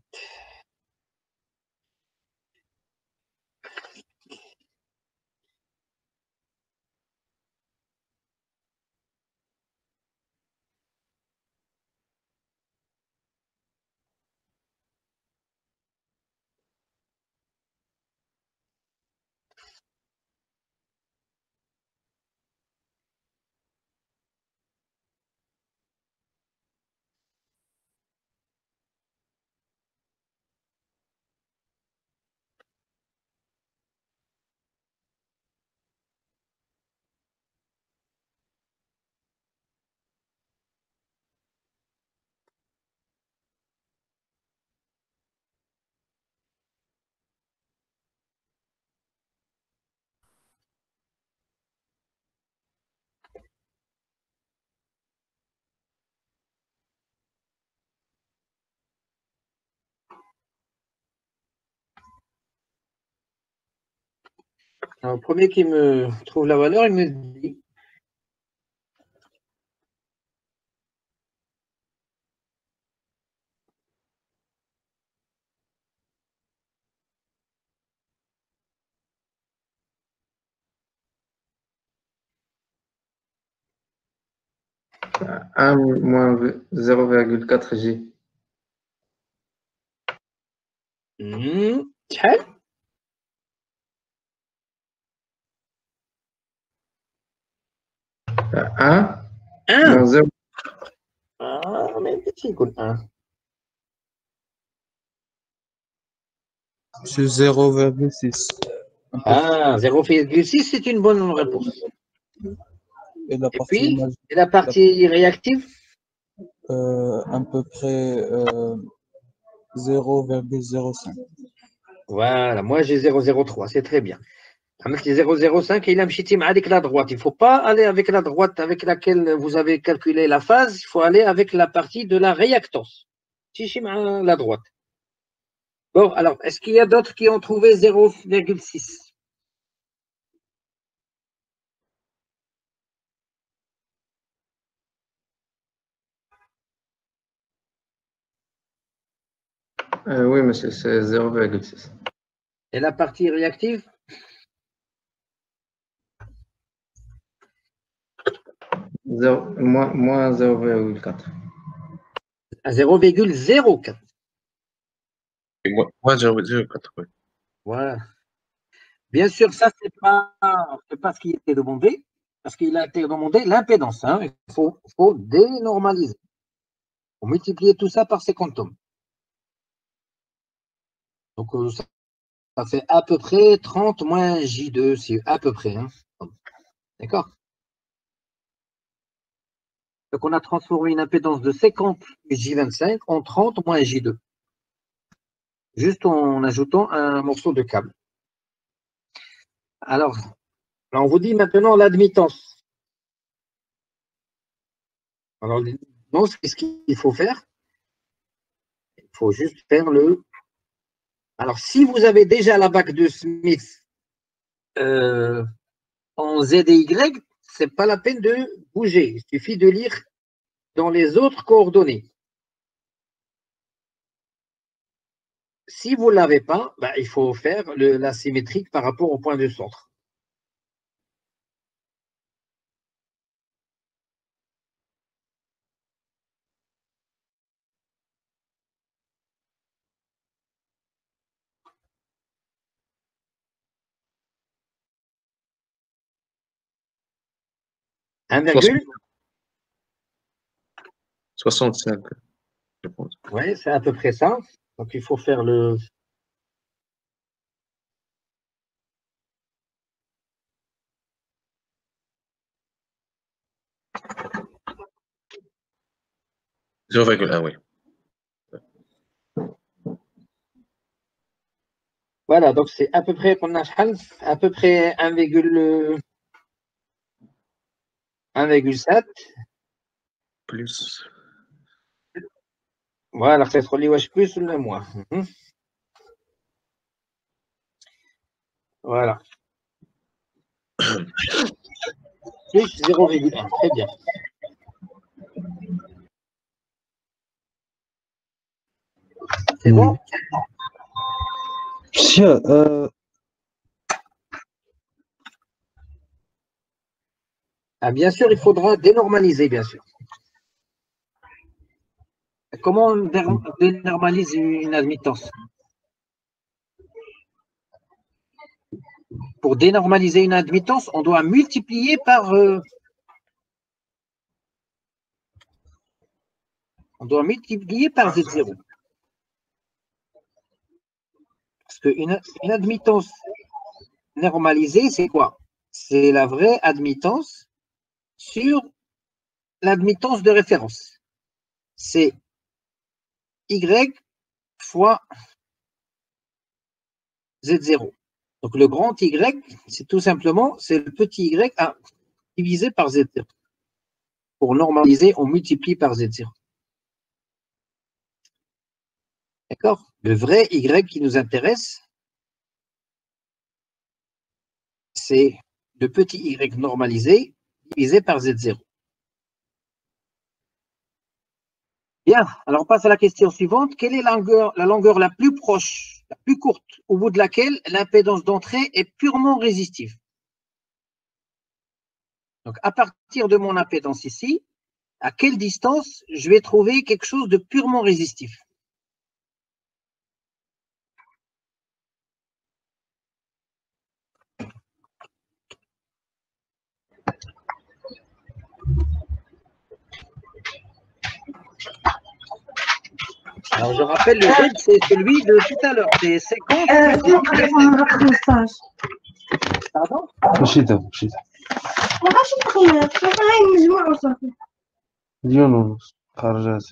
Alors, le premier qui me trouve la valeur, il me dit. Moins 0,4 G. شحال؟ 1 1. moins 0. Mais qu'est-ce qu'il يكون 1 C'est 0,6. Ah, 0,6, c'est une bonne réponse. Et la Et partie puis, image, et la partie réactive? à peu près 0,05. Voilà, moi j'ai 0,03, c'est très bien. عملت 0,05 et il a مشيتي مع ديك la droite. Il ne faut pas aller avec la droite avec laquelle vous avez calculé la phase, il faut aller avec la partie de la réactance. تمشي مع la droite. Bon, alors, est-ce qu'il y a d'autres qui ont trouvé 0,6? Oui, monsieur, c'est 0,6. Et la partie réactive? Moins 0,4. À 0,04. Et moi 0,4. Ouais. Voilà. Bien sûr, ça, c'est pas ce qui était demandé, parce qu'il a été demandé l'impédance. Hein. Il faut dénormaliser. Il faut multiplier tout ça par ses quantums. Donc, ça fait à peu près 30 moins J2, c'est à peu près. Hein. D'accord? Donc, on a transformé une impédance de 50 plus J25 en 30 moins J2. Juste en ajoutant un morceau de câble. Alors, on vous dit maintenant l'admittance. Alors, non, ce qu'il faut faire, il faut juste faire le. Alors, si vous avez déjà la bac de Smith en Z et Y, ce n'est pas la peine de bouger. Il suffit de lire dans les autres coordonnées. Si vous ne l'avez pas, ben, il faut faire la symétrique par rapport au point de centre. Un virgule 65, je pense. Oui, c'est à peu près ça. Donc, il faut faire le. « 0,1, oui. Voilà, donc c'est à peu près qu'on a à peu près 1,7. Plus. Voilà, c'est plus ou moins. Voilà. Plus 0,1. Très bien. C'est bon? Monsieur, Ah, bien sûr, il faudra dénormaliser, bien sûr. Comment on dénormalise une admittance? Pour dénormaliser une admittance, on doit multiplier par Z0. Parce qu'une admittance normalisée, c'est quoi? C'est la vraie admittance sur l'admittance de référence. C'est Y fois Z0. Donc, le grand Y, c'est tout simplement, c'est le petit Y divisé par Z0. Pour normaliser, on multiplie par Z0. D'accord? Le vrai Y qui nous intéresse, c'est le petit Y normalisé divisé par Z0. Bien, alors on passe à la question suivante. Quelle est la longueur la plus proche, la plus courte, au bout de laquelle l'impédance d'entrée est purement résistive? Donc, à partir de mon impédance ici, à quelle distance je vais trouver quelque chose de purement résistif? Alors, je rappelle, le Z, c'est celui de tout à l'heure. C'est 50. Pardon? مشيتها مليون ونص خرجات.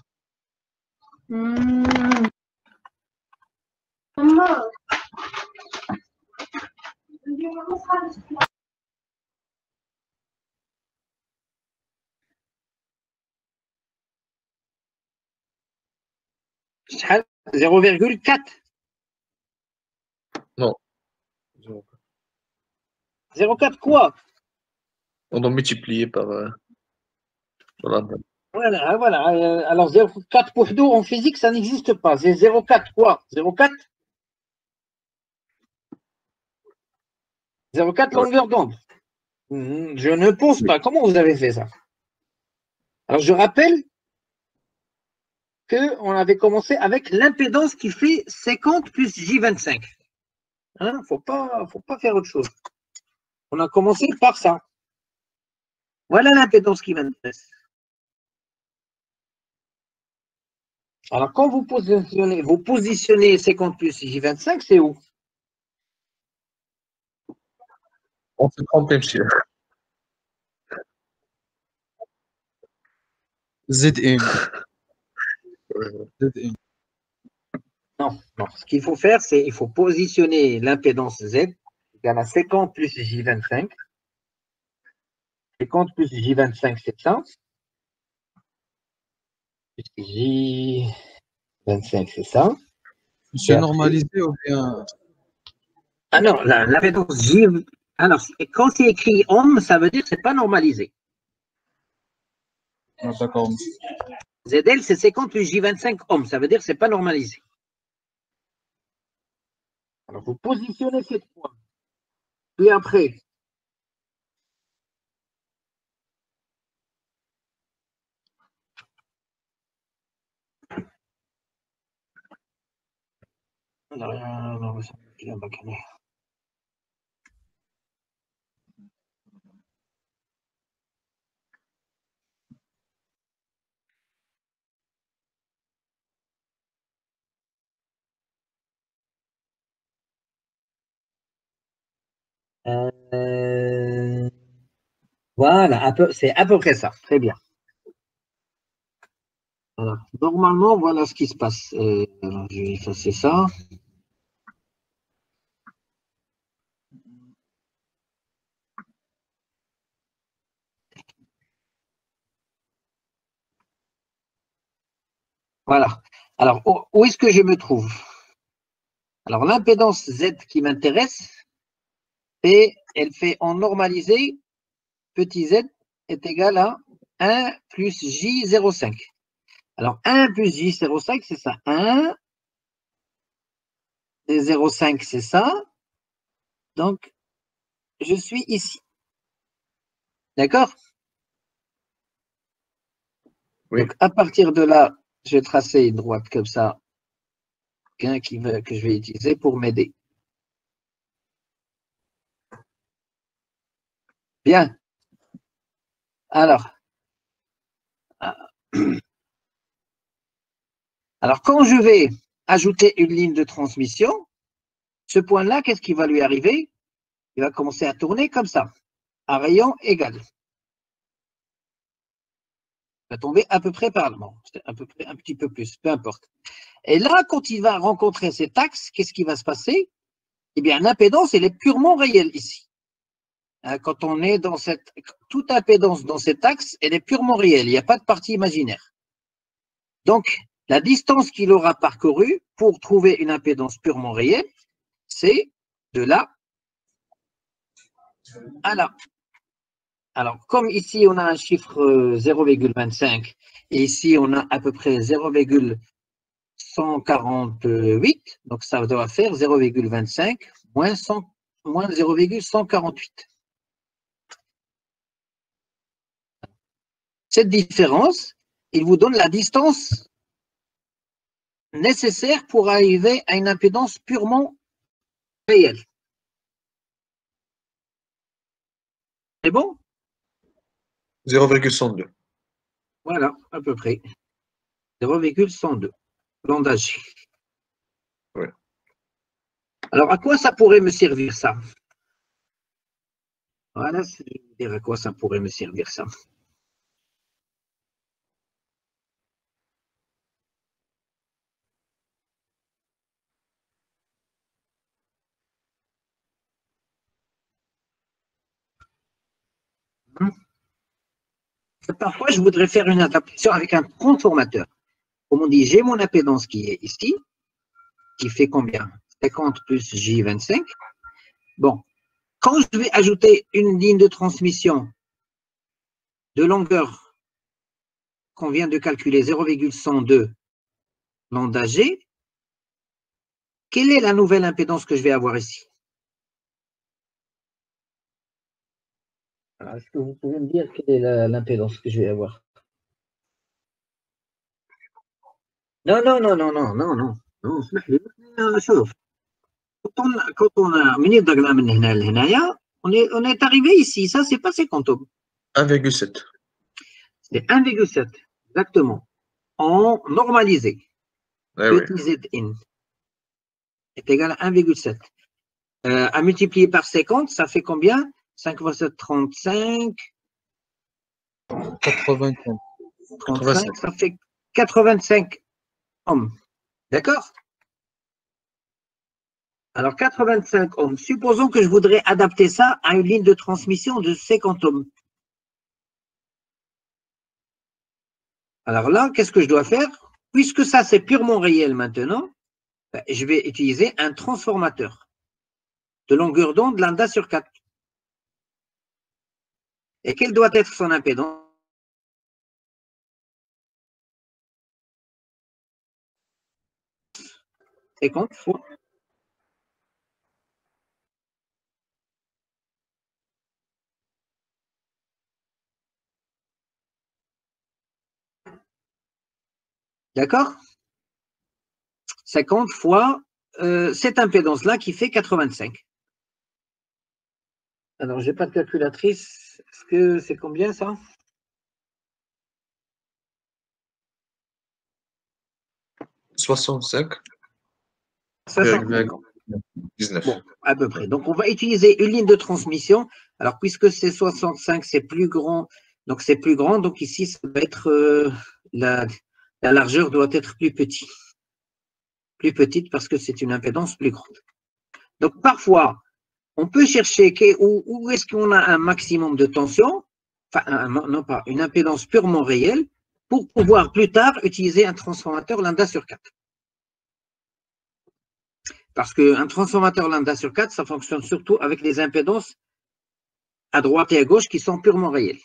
شحال 0,4. Non. 0,4 quoi? On doit multiplier par la date. Voilà, voilà. Alors 0,4 pour d'eau en physique, ça n'existe pas. C'est 0,4 quoi? 0,4? 0,4 longueur d'onde. Je ne pense pas. Comment vous avez fait ça? Alors je rappelle qu'on avait commencé avec l'impédance qui fait 50 plus J25. Hein, faut pas faire autre chose. On a commencé par ça. Voilà l'impédance qui m'intéresse. Alors, quand vous positionnez 50 plus J25, c'est où? On s'est trompé, monsieur. Z1. Z1. Non, non. Ce qu'il faut faire, c'est il faut positionner l'impédance Z égale à 50 plus J25. 50 plus J25, c'est ça. J25, c'est ça. C'est normalisé ou bien. Alors, l'impédance J. Alors, quand c'est écrit ohm, ça veut dire que ce n'est pas normalisé. Ah, d'accord. ZL, c'est 50 plus J25 ohm, ça veut dire que ce n'est pas normalisé. Alors, vous positionnez cette pointe. Puis après, voilà, c'est à peu près ça. Très bien. Alors, normalement, voilà ce qui se passe. Alors, je vais effacer ça. Voilà. Alors, où est-ce que je me trouve? Alors, l'impédance Z qui m'intéresse, elle fait en normalisé, petit z est égal à 1 plus J05. Alors, 1 plus J05, c'est ça. 1 et 0,5, c'est ça. Donc, je suis ici. D'accord? Oui. Donc, à partir de là, je vais tracer une droite comme ça, que je vais utiliser pour m'aider. Bien. Alors, quand je vais ajouter une ligne de transmission, ce point-là, qu'est-ce qui va lui arriver? Il va commencer à tourner comme ça, à rayon égal. Il va tomber à peu près par là. Bon, à peu près un petit peu plus, peu importe. Et là, quand il va rencontrer cet axe, qu'est-ce qui va se passer? Eh bien, l'impédance, elle est purement réelle ici. Quand on est dans toute impédance dans cet axe, elle est purement réelle. Il n'y a pas de partie imaginaire. Donc, la distance qu'il aura parcourue pour trouver une impédance purement réelle, c'est de là à là. Alors, comme ici, on a un chiffre 0,25 et ici, on a à peu près 0,148, donc ça doit faire 0,25 moins 0,148. Cette différence, il vous donne la distance nécessaire pour arriver à une impédance purement réelle. C'est bon? 0,102. Voilà, à peu près. 0,102. Lambda G. Ouais. Alors, à quoi ça pourrait me servir, ça? Voilà, je vais vous dire à quoi ça pourrait me servir, ça. Parfois, je voudrais faire une adaptation avec un transformateur. Comme on dit, j'ai mon impédance qui est ici, qui fait combien? 50 plus J25. Bon, quand je vais ajouter une ligne de transmission de longueur qu'on vient de calculer, 0,102 lambda G, quelle est la nouvelle impédance que je vais avoir ici? Est-ce que vous pouvez me dire quelle est l'impédance que je vais avoir? Non, non, non, non, non, non, non. Non, اسمح لي. شوف. Quand on a منين ضقنا من هنا لهنايا, on est arrivé ici. Ça, c'est pas 50 ohms. 1,7. C'est 1,7, exactement. En normalisé. Ah oui. Petit z in est égal à 1,7. À multiplier par 50, ça fait combien? 5 fois 7, 35. 85. 35, ça fait 85 ohms. D'accord? Alors, 85 ohms. Supposons que je voudrais adapter ça à une ligne de transmission de 50 ohms. Alors là, qu'est-ce que je dois faire? Puisque ça, c'est purement réel maintenant, ben, je vais utiliser un transformateur de longueur d'onde lambda sur 4. Et quelle doit être son impédance? C'est compte fois. D'accord? 50 fois cette impédance-là qui fait 85. Alors, je n'ai pas de calculatrice. Est-ce que c'est combien ça? « 65. 19. Bon, à peu près. Donc, on va utiliser une ligne de transmission. Alors, puisque c'est 65, c'est plus grand. Donc, c'est plus grand. Donc, ici, ça va être la largeur doit être plus petite. Plus petite parce que c'est une impédance plus grande. Donc, parfois, on peut chercher où est-ce qu'on a un maximum de tension, enfin, non pas, une impédance purement réelle, pour pouvoir plus tard utiliser un transformateur lambda sur 4. Parce qu'un transformateur lambda sur 4, ça fonctionne surtout avec des impédances à droite et à gauche qui sont purement réelles.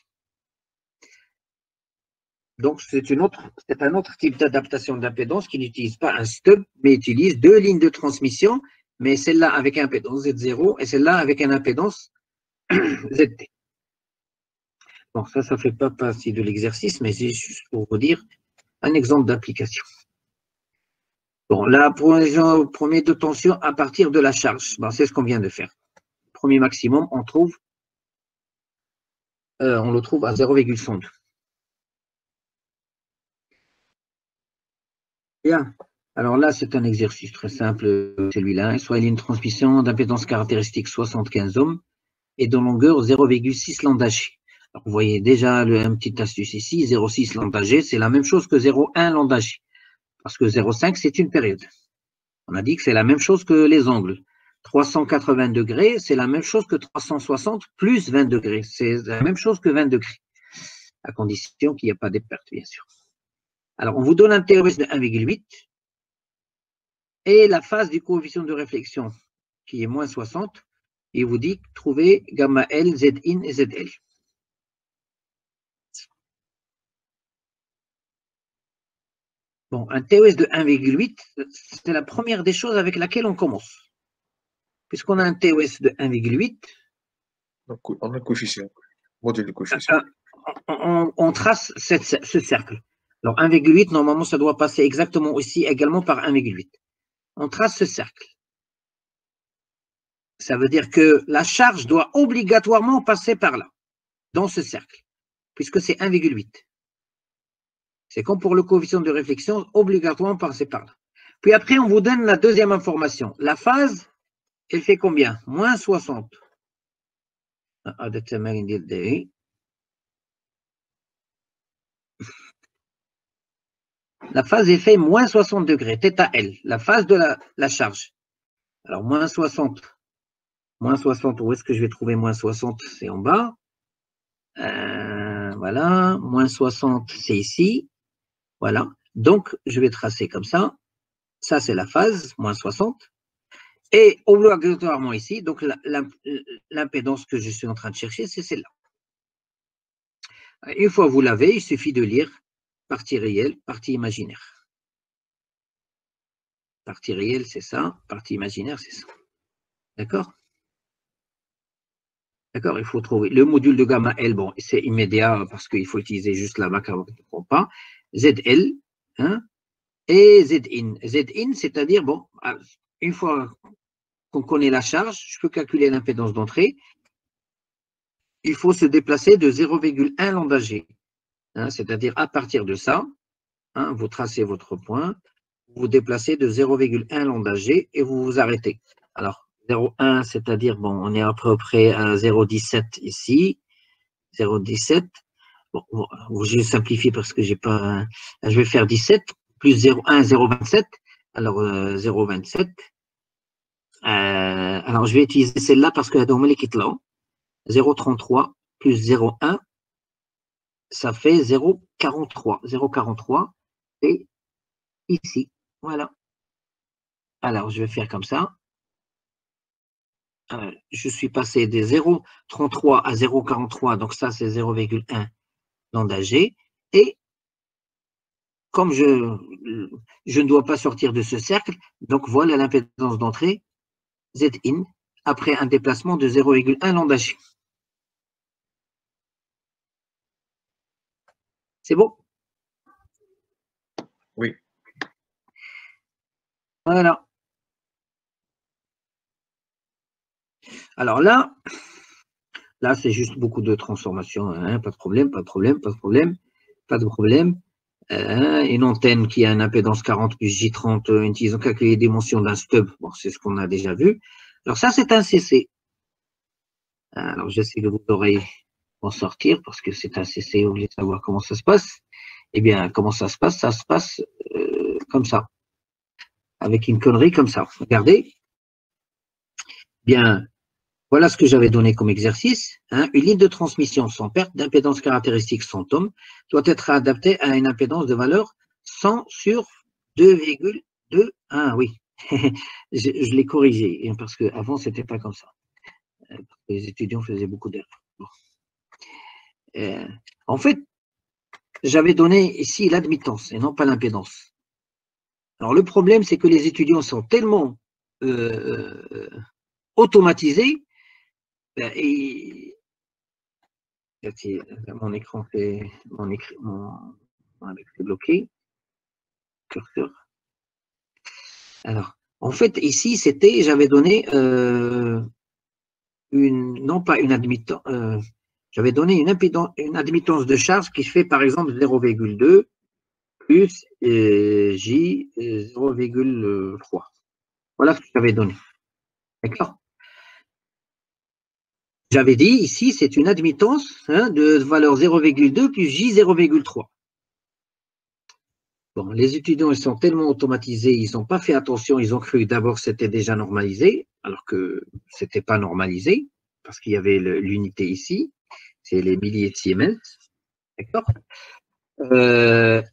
Donc, c'est un autre type d'adaptation d'impédance qui n'utilise pas un stub, mais utilise deux lignes de transmission, mais celle-là avec impédance Z0 et celle-là avec une impédance ZT. Bon, ça ne fait pas partie de l'exercice, mais c'est juste pour vous dire un exemple d'application. Bon, là, pour les premier de tension à partir de la charge, bon, c'est ce qu'on vient de faire. Premier maximum, on le trouve à 0,102. Bien. Alors là, c'est un exercice très simple, celui-là. Soit il y a une transmission d'impédance caractéristique 75 ohms et de longueur 0,6 lambda G. Alors, vous voyez déjà un petit astuce ici, 0,6 lambda G, c'est la même chose que 0,1 lambda G. Parce que 0,5, c'est une période. On a dit que c'est la même chose que les angles. 380 degrés, c'est la même chose que 360 plus 20 degrés. C'est la même chose que 20 degrés. À condition qu'il n'y ait pas de perte, bien sûr. Alors, on vous donne un TOS de 1,8 et la phase du coefficient de réflexion qui est moins 60. Il vous dit trouver gamma L, Z in et ZL. Bon, un TOS de 1,8, c'est la première des choses avec laquelle on commence. Puisqu'on a un TOS de 1,8, on a le coefficient, module du coefficient. On trace ce cercle. Alors 1,8, normalement, ça doit passer exactement aussi, également par 1,8. On trace ce cercle. Ça veut dire que la charge doit obligatoirement passer par là, dans ce cercle, puisque c'est 1,8. C'est comme pour le coefficient de réflexion, obligatoirement passer par là. Puis après, on vous donne la deuxième information. La phase, elle fait combien? Moins 60. La phase est fait moins 60 degrés, θL, la phase de la charge. Alors, moins 60, où est-ce que je vais trouver moins 60? C'est en bas. Voilà, moins 60, c'est ici. Voilà, donc je vais tracer comme ça. Ça, c'est la phase, moins 60. Et obligatoirement ici, donc l'impédance que je suis en train de chercher, c'est celle-là. Une fois vous l'avez, il suffit de lire partie réelle, partie imaginaire. Partie réelle, c'est ça. Partie imaginaire, c'est ça. D'accord? D'accord, il faut trouver le module de gamma L. Bon, c'est immédiat parce qu'il faut utiliser juste la vague avant qu'on ne comprend pas. ZL, hein, et Zin. Zin, c'est-à-dire, bon, une fois qu'on connaît la charge, je peux calculer l'impédance d'entrée. Il faut se déplacer de 0,1 lambda G. Hein, c'est-à-dire, à partir de ça, hein, vous tracez votre point, vous déplacez de 0,1 lambda G et vous vous arrêtez. Alors, 0,1, c'est-à-dire, bon, on est à peu près à 0,17 ici, 0,17. Bon, je simplifie parce que j'ai pas. Je vais faire 17 plus 0,1, 0,27. Alors, 0,27. Alors, je vais utiliser celle-là parce que la normale est là. 0,33 plus 0,1, ça fait 0,43. 0,43, et ici, voilà. Alors, je vais faire comme ça. Je suis passé de 0,33 à 0,43, donc ça, c'est 0,1 l'onde AG. Et comme je ne dois pas sortir de ce cercle, donc voilà l'impédance d'entrée, Zin, après un déplacement de 0,1 l'onde AG. C'est bon? Oui. Voilà. Alors là, c'est juste beaucoup de transformations, hein, pas de problème, pas de problème, pas de problème, pas de problème. Une antenne qui a une impédance 40 plus J30, ils ont calculé les dimensions d'un stub, bon, c'est ce qu'on a déjà vu. Alors ça, c'est un CC. Alors j'essaie de vous oreilles en sortir, parce que c'est un CC, vous voulez savoir comment ça se passe. Eh bien, comment ça se passe? Ça se passe comme ça, avec une connerie comme ça. Regardez. Bien, voilà ce que j'avais donné comme exercice. Hein. Une ligne de transmission sans perte d'impédance caractéristique 100 ohms doit être adaptée à une impédance de valeur 100 sur 2,2. Ah oui, je l'ai corrigé, parce qu'avant, ce n'était pas comme ça. Les étudiants faisaient beaucoup d'erreurs. Bon. En fait, j'avais donné ici l'admittance et non pas l'impédance. Alors, le problème, c'est que les étudiants sont tellement automatisés. Et mon écran fait avec c'est bloqué. Curseur. Alors, en fait, ici, j'avais donné non pas une admittance, j'avais donné une admittance de charge qui fait par exemple 0,2 plus J 0,3. Voilà ce que j'avais donné. D'accord? J'avais dit ici, c'est une admittance de valeur 0,2 plus J 0,3. Bon, les étudiants, ils sont tellement automatisés, ils n'ont pas fait attention, ils ont cru que d'abord c'était déjà normalisé, alors que ce n'était pas normalisé, parce qu'il y avait l'unité ici, c'est les milliers de Siemens. D'accord?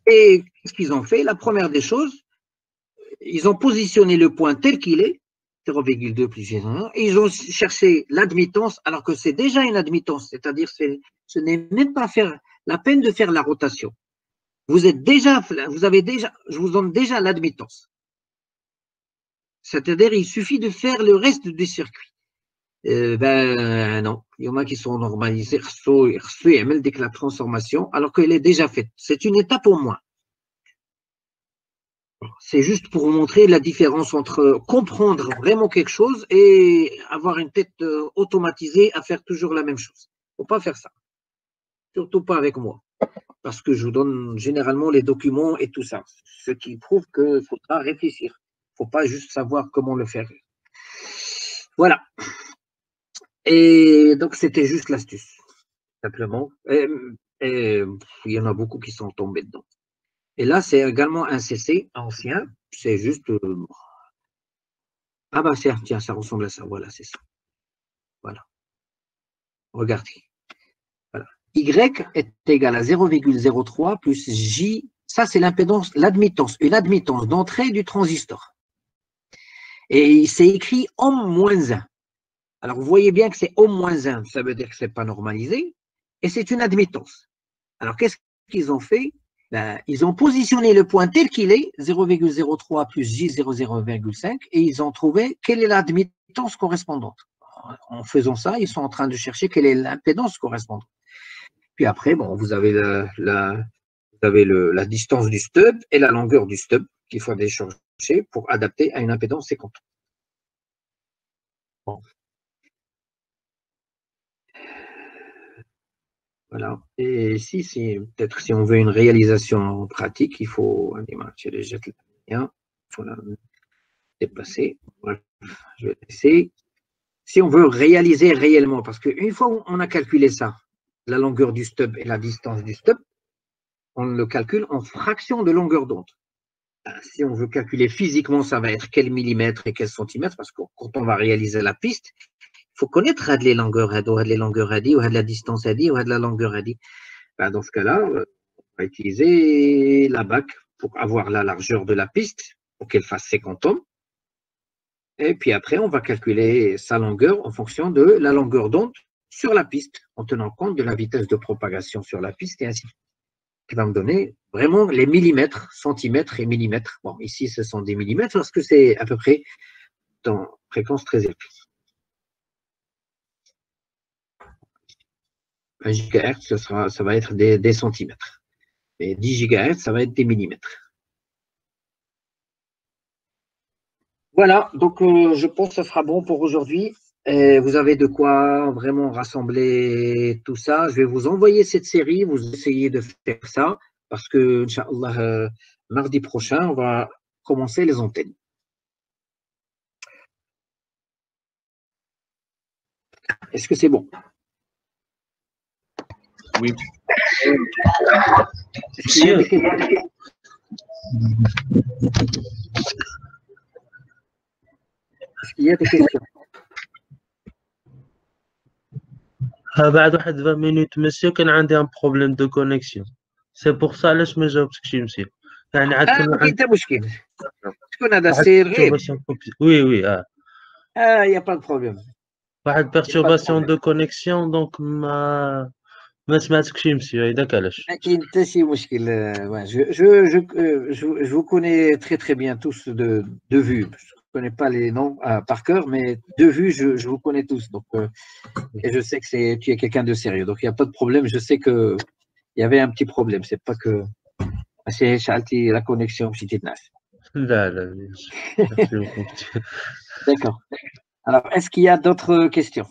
Et qu'est-ce qu'ils ont fait? La première des choses, ils ont positionné le point tel qu'il est, 0,2 plus G1, et ils ont cherché l'admittance, alors que c'est déjà une admittance, c'est-à-dire ce n'est même pas faire la peine de faire la rotation. Je vous donne déjà l'admittance. C'est-à-dire, il suffit de faire le reste du circuit. Non, il y en a qui sont normalisés, ils mettent dès que la transformation, alors qu'elle est déjà faite. C'est une étape au moins. C'est juste pour vous montrer la différence entre comprendre vraiment quelque chose et avoir une tête automatisée à faire toujours la même chose. Il ne faut pas faire ça. Surtout pas avec moi. Parce que je vous donne généralement les documents et tout ça. Ce qui prouve qu'il faudra réfléchir. Il ne faut pas juste savoir comment le faire. Voilà. Et donc, c'était juste l'astuce. Simplement. Et il y en a beaucoup qui sont tombés dedans. Et là, c'est également un CC ancien. C'est juste... Ah bah tiens, ça ressemble à ça. Voilà, c'est ça. Voilà. Regardez. Voilà. Y est égal à 0,03 plus J. Ça, c'est l'impédance, l'admittance. Une admittance d'entrée du transistor. Et c'est écrit ohm-1. Alors, vous voyez bien que c'est ohm-1. Ça veut dire que ce n'est pas normalisé. Et c'est une admittance. Alors, qu'est-ce qu'ils ont fait? Ils ont positionné le point tel qu'il est, 0,03 plus J 0,5, et ils ont trouvé quelle est l'admittance correspondante. En faisant ça, ils sont en train de chercher quelle est l'impédance correspondante. Puis après, bon, vous avez la distance du stub et la longueur du stub qu'il faut décharger pour adapter à une impédance séquente. Bon. Voilà. Et ici, peut-être si on veut une réalisation pratique, il faut la déplacer. Voilà. Je vais laisser. Si on veut réaliser réellement, parce qu'une fois on a calculé ça, la longueur du stub et la distance du stub, on le calcule en fraction de longueur d'onde. Si on veut calculer physiquement, ça va être quel millimètre et quel centimètre, parce que quand on va réaliser la piste, il faut connaître les longueurs, les longueurs ou la distance ou la longueur. Ben, dans ce cas-là, on va utiliser la BAC pour avoir la largeur de la piste, pour qu'elle fasse 50 ohms. Et puis après, on va calculer sa longueur en fonction de la longueur d'onde sur la piste, en tenant compte de la vitesse de propagation sur la piste et ainsi de suite. Qui va me donner vraiment les millimètres, centimètres et millimètres. Bon, ici, ce sont des millimètres parce que c'est à peu près dans fréquence très élevée. 1 GHz, ça va être des centimètres. Et 10 GHz, ça va être des millimètres. Voilà, donc je pense que ce sera bon pour aujourd'hui. Vous avez de quoi vraiment rassembler tout ça. Je vais vous envoyer cette série, vous essayez de faire ça, parce que, Inch'Allah, mardi prochain, on va commencer les antennes. Est-ce que c'est bon? Oui. Est-ce qu'il y a des questions? Est-ce qu'il y a des questions? بعد واحد 20 minutes مسيو كان عندي ان بروبليم دو كونيكسيون سي بور سا علاش ما جاوبتكش مسيو يعني عاد كان ما كاين حتى مشكل. شكون هذا واحد السير غير؟ وي وي يا با دو بروبليم. واحد بيرتورباسيون دو كونيكسيون دونك ما سمعتكش مسيو هذاك علاش. ما كاين حتى شي مشكل. Je vous connais très bien tous de vue. Je ne connais pas les noms par cœur, mais de vue, je vous connais tous. Donc, et je sais que tu es quelqu'un de sérieux. Donc, il n'y a pas de problème. Je sais qu'il y avait un petit problème. C'est pas que c'est la connexion. لا لا. D'accord. Alors, est-ce qu'il y a d'autres questions?